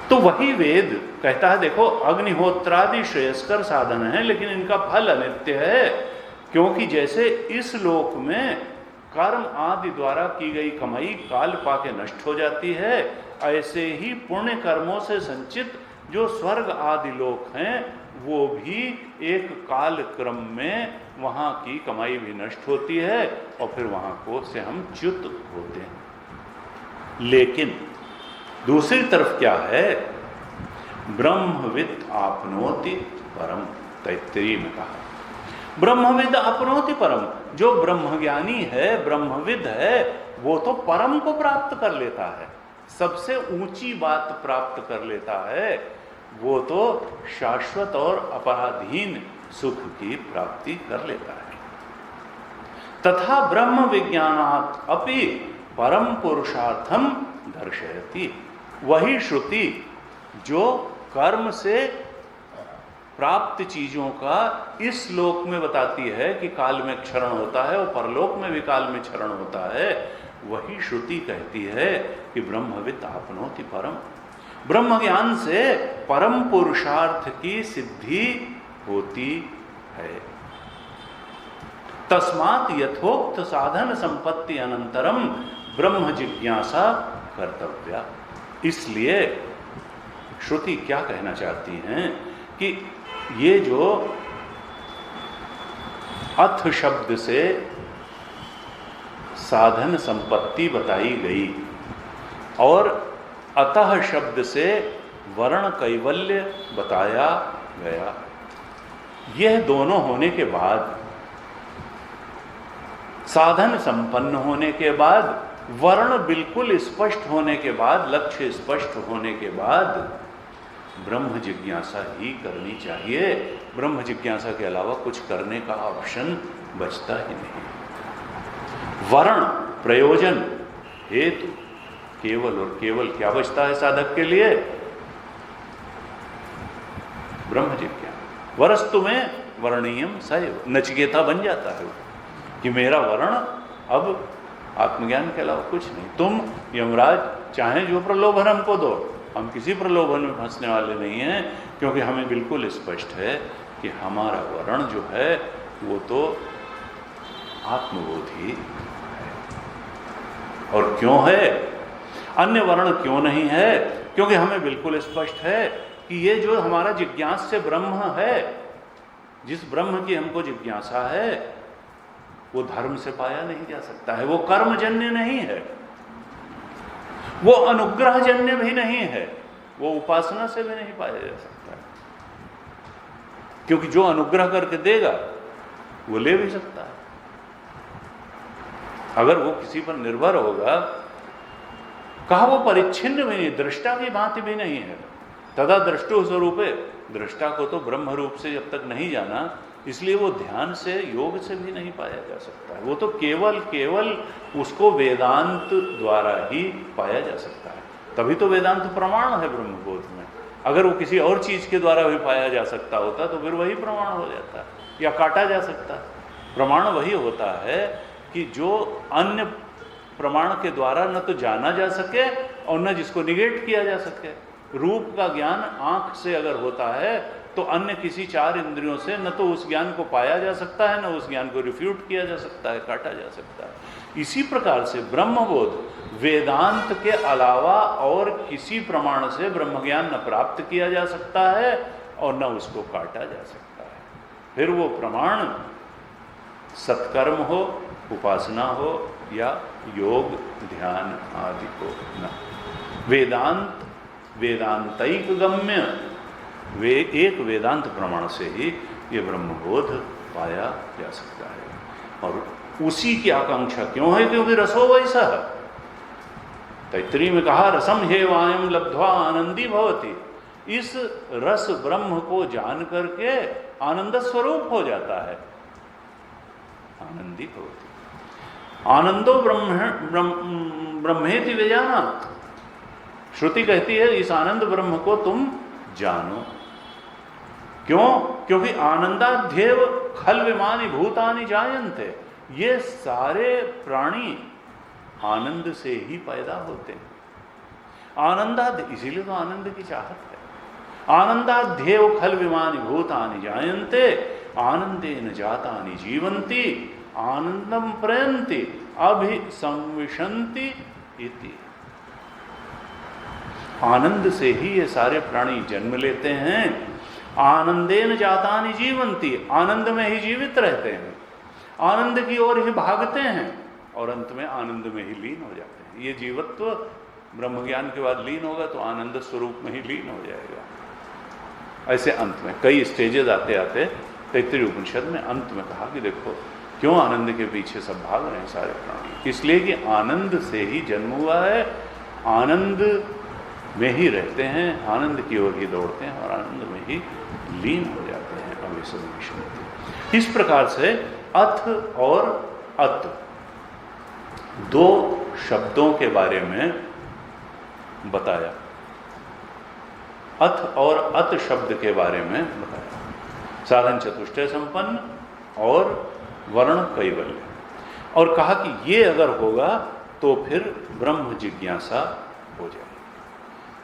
तो वही वेद कहता है, देखो अग्निहोत्रादि श्रेयस्कर साधन है, लेकिन इनका फल अनित्य है, क्योंकि जैसे इस लोक में कर्म आदि द्वारा की गई कमाई काल पाके नष्ट हो जाती है, ऐसे ही पुण्य कर्मों से संचित जो स्वर्ग आदि लोक हैं वो भी एक काल क्रम में वहाँ की कमाई भी नष्ट होती है और फिर वहाँ को से हम च्युत होते हैं। लेकिन दूसरी तरफ क्या है, ब्रह्मविद आपनोति परम, तैत्तिरीय में कहा ब्रह्मविद आपनोति परम, जो ब्रह्मज्ञानी है, ब्रह्मविद है, वो तो परम को प्राप्त कर लेता है, सबसे ऊंची बात प्राप्त कर लेता है, वो तो शाश्वत और अपराधीन सुख की प्राप्ति कर लेता है। तथा ब्रह्म विज्ञानात् अपि परम पुरुषार्थम दर्शयति, वही श्रुति जो कर्म से प्राप्त चीजों का इस लोक में बताती है कि काल में क्षरण होता है और परलोक में भी काल में क्षरण होता है, वही श्रुति कहती है कि ब्रह्मविद आपनोति परम, ब्रह्म ज्ञान से परम पुरुषार्थ की सिद्धि होती है। तस्मात् यथोक्त साधन संपत्ति अनंतरम ब्रह्म जिज्ञासा कर्तव्या। इसलिए श्रुति क्या कहना चाहती हैं कि ये जो अथ शब्द से साधन संपत्ति बताई गई और अतः शब्द से वर्ण कैवल्य बताया गया, यह दोनों होने के बाद, साधन संपन्न होने के बाद, वर्ण बिल्कुल स्पष्ट होने के बाद, लक्ष्य स्पष्ट होने के बाद ब्रह्म जिज्ञासा ही करनी चाहिए। ब्रह्म जिज्ञासा के अलावा कुछ करने का ऑप्शन बचता ही नहीं। वर्ण, प्रयोजन, हेतु, केवल और केवल क्या बचता है साधक के लिए? ब्रह्म जिज्ञासा। वरस्तु में वर्णीयम सैव, नचिकेता बन जाता है कि मेरा वर्ण अब आत्मज्ञान के अलावा कुछ नहीं। तुम यमराज चाहे जो प्रलोभन हमको दो, हम किसी प्रलोभन में फंसने वाले नहीं हैं, क्योंकि हमें बिल्कुल स्पष्ट है कि हमारा वर्ण जो है वो तो आत्मबोधि है। और क्यों है? अन्य वर्ण क्यों नहीं है? क्योंकि हमें बिल्कुल स्पष्ट है कि ये जो हमारा जिज्ञास्य ब्रह्म है, जिस ब्रह्म की हमको जिज्ञासा है, वो धर्म से पाया नहीं जा सकता है, वो कर्मजन्य नहीं है, वो अनुग्रहजन्य भी नहीं है, वो उपासना से भी नहीं पाया जा सकता है। क्योंकि जो अनुग्रह करके देगा वो ले भी सकता है। अगर वो किसी पर निर्भर होगा, कहा वो परिच्छिन्न भी नहीं, दृष्टा की भांति भी नहीं है। तदा दृष्टो स्वरूपे, दृष्टा को तो ब्रह्म रूप से जब तक नहीं जाना, इसलिए वो ध्यान से, योग से भी नहीं पाया जा सकता है। वो तो केवल उसको वेदांत द्वारा ही पाया जा सकता है। तभी तो वेदांत प्रमाण है ब्रह्मबोध में। अगर वो किसी और चीज के द्वारा भी पाया जा सकता होता तो फिर वही प्रमाण हो जाता या काटा जा सकता। प्रमाण वही होता है कि जो अन्य प्रमाण के द्वारा न तो जाना जा सके और न जिसको निगेट किया जा सके। रूप का ज्ञान आंख से अगर होता है तो अन्य किसी 4 इंद्रियों से न तो उस ज्ञान को पाया जा सकता है, न उस ज्ञान को रिफ्यूट किया जा सकता है, काटा जा सकता है। इसी प्रकार से ब्रह्मबोध वेदांत के अलावा और किसी प्रमाण से ब्रह्म ज्ञान न प्राप्त किया जा सकता है और न उसको काटा जा सकता है। फिर वो प्रमाण सत्कर्म हो, उपासना हो या योग ध्यान आदि को न। वेदांत वेदांतैक गम्य वे एक वेदांत प्रमाण से ही ये ब्रह्मबोध पाया जा सकता है। और उसी की आकांक्षा क्यों है? क्योंकि रसो वैसा है। तैत्तरीय में कहा रसम हे वायम लब्ध्वा आनंदी भवति। इस रस ब्रह्म को जान करके आनंद स्वरूप हो जाता है, आनंदी भवति। आनंदो ब्रह्मेति वेजानात्। श्रुति कहती है इस आनंद ब्रह्म को तुम जानो। क्यों? क्योंकि आनंदाध्येव खल विमानि भूतानि जायन्ते। ये सारे प्राणी आनंद से ही पैदा होते हैं। आनंदाद, इसीलिए तो आनंद की चाहत है। आनंदाध्येव खल विमानि भूतानि जायन्ते आनंदेन जातानि जीवन्ति आनंदम प्रयन्ति अभिसंविशन्ति इति। आनंद से ही ये सारे प्राणी जन्म लेते हैं। आनंदेन जातानि जीवन्ति, आनंद में ही जीवित रहते हैं, आनंद की ओर ही भागते हैं और अंत में आनंद में ही लीन हो जाते हैं। ये जीवत्व ब्रह्म ज्ञान के बाद लीन होगा तो आनंद स्वरूप में ही लीन हो जाएगा। ऐसे अंत में कई स्टेजेस आते आते तैत्तरीय उपनिषद में अंत में कहा कि देखो क्यों आनंद के पीछे सब भाग रहे हैं सारे प्राणी। इसलिए कि आनंद से ही जन्म हुआ है, आनंद में ही रहते हैं, आनंद की ओर ही दौड़ते हैं और आनंद में ही लीन हो जाते हैं। अभिसंविशन्ति। इस प्रकार से अथ और अत दो शब्दों के बारे में बताया। अथ और अत शब्द के बारे में बताया। साधन चतुष्टय संपन्न और वर्ण कैवल्य। और कहा कि ये अगर होगा तो फिर ब्रह्म जिज्ञासा हो जाएगी।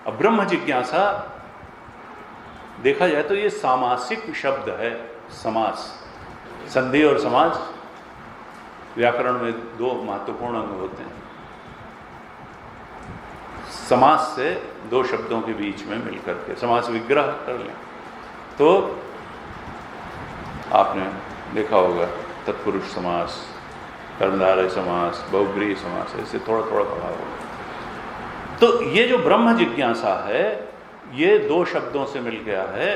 अब ब्रह्म जिज्ञासा देखा जाए तो ये सामासिक शब्द है। समास, संधि और समास व्याकरण में दो महत्वपूर्ण अंग होते हैं। समास से दो शब्दों के बीच में मिलकर के समास विग्रह कर लें तो आपने देखा होगा तत्पुरुष समास, कर्मधारय समास, बहुब्रीहि समास, ऐसे थोड़ा थोड़ा पढ़ा होगा। तो ये जो ब्रह्म जिज्ञासा है ये दो शब्दों से मिल गया है।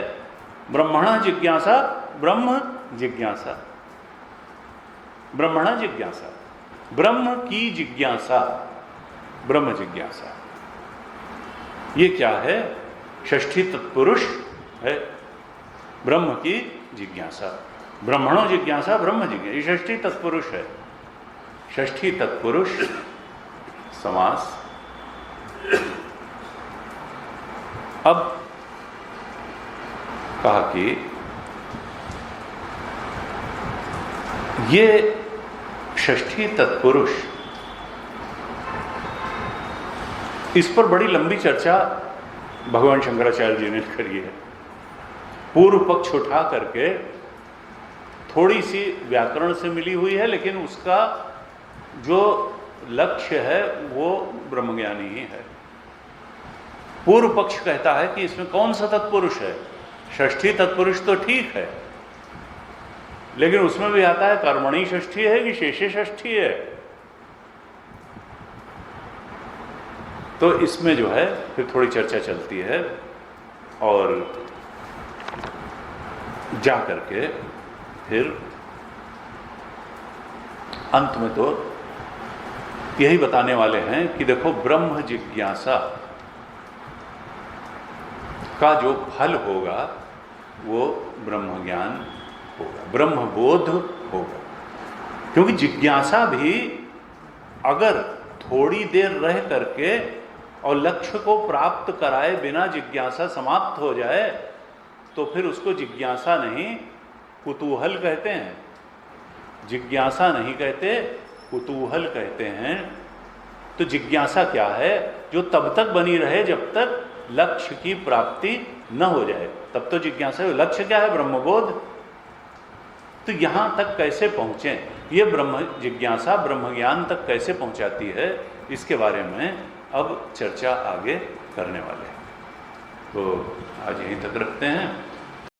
ब्रह्मणा जिज्ञासा, ब्रह्म जिज्ञासा, ब्रह्मणा जिज्ञासा, ब्रह्म की जिज्ञासा, ब्रह्म जिज्ञासा। ये क्या है? षष्ठी तत्पुरुष है, ब्रह्म की जिज्ञासा। ब्रह्मणो जिज्ञासा, ब्रह्म जिज्ञासा, ये षष्ठी तत्पुरुष है। षष्ठी तत्पुरुष समास। अब कहा कि ये षष्ठी तत्पुरुष, इस पर बड़ी लंबी चर्चा भगवान शंकराचार्य जी ने करी है। पूर्व पक्ष उठा करके थोड़ी सी व्याकरण से मिली हुई है, लेकिन उसका जो लक्ष्य है वो ब्रह्मज्ञानी ही है। पूर्व पक्ष कहता है कि इसमें कौन सा तत्पुरुष है? षष्ठी तत्पुरुष तो ठीक है, लेकिन उसमें भी आता है कर्मणी षष्ठी है कि शेषे षष्ठी है। तो इसमें जो है फिर थोड़ी चर्चा चलती है और जा करके फिर अंत में तो यही बताने वाले हैं कि देखो ब्रह्म जिज्ञासा का जो फल होगा वो ब्रह्म ज्ञान होगा, ब्रह्म बोध होगा। क्योंकि जिज्ञासा भी अगर थोड़ी देर रह करके और लक्ष्य को प्राप्त कराए बिना जिज्ञासा समाप्त हो जाए तो फिर उसको जिज्ञासा नहीं कुतूहल कहते हैं। जिज्ञासा नहीं कहते, कुतूहल कहते हैं। तो जिज्ञासा क्या है? जो तब तक बनी रहे जब तक लक्ष्य की प्राप्ति न हो जाए, तब तो जिज्ञासा है। लक्ष्य क्या है? ब्रह्मबोध। तो यहाँ तक कैसे पहुँचें, ये ब्रह्म जिज्ञासा ब्रह्म ज्ञान तक कैसे पहुँचाती है, इसके बारे में अब चर्चा आगे करने वाले हैं। तो आज यहीं तक रखते हैं।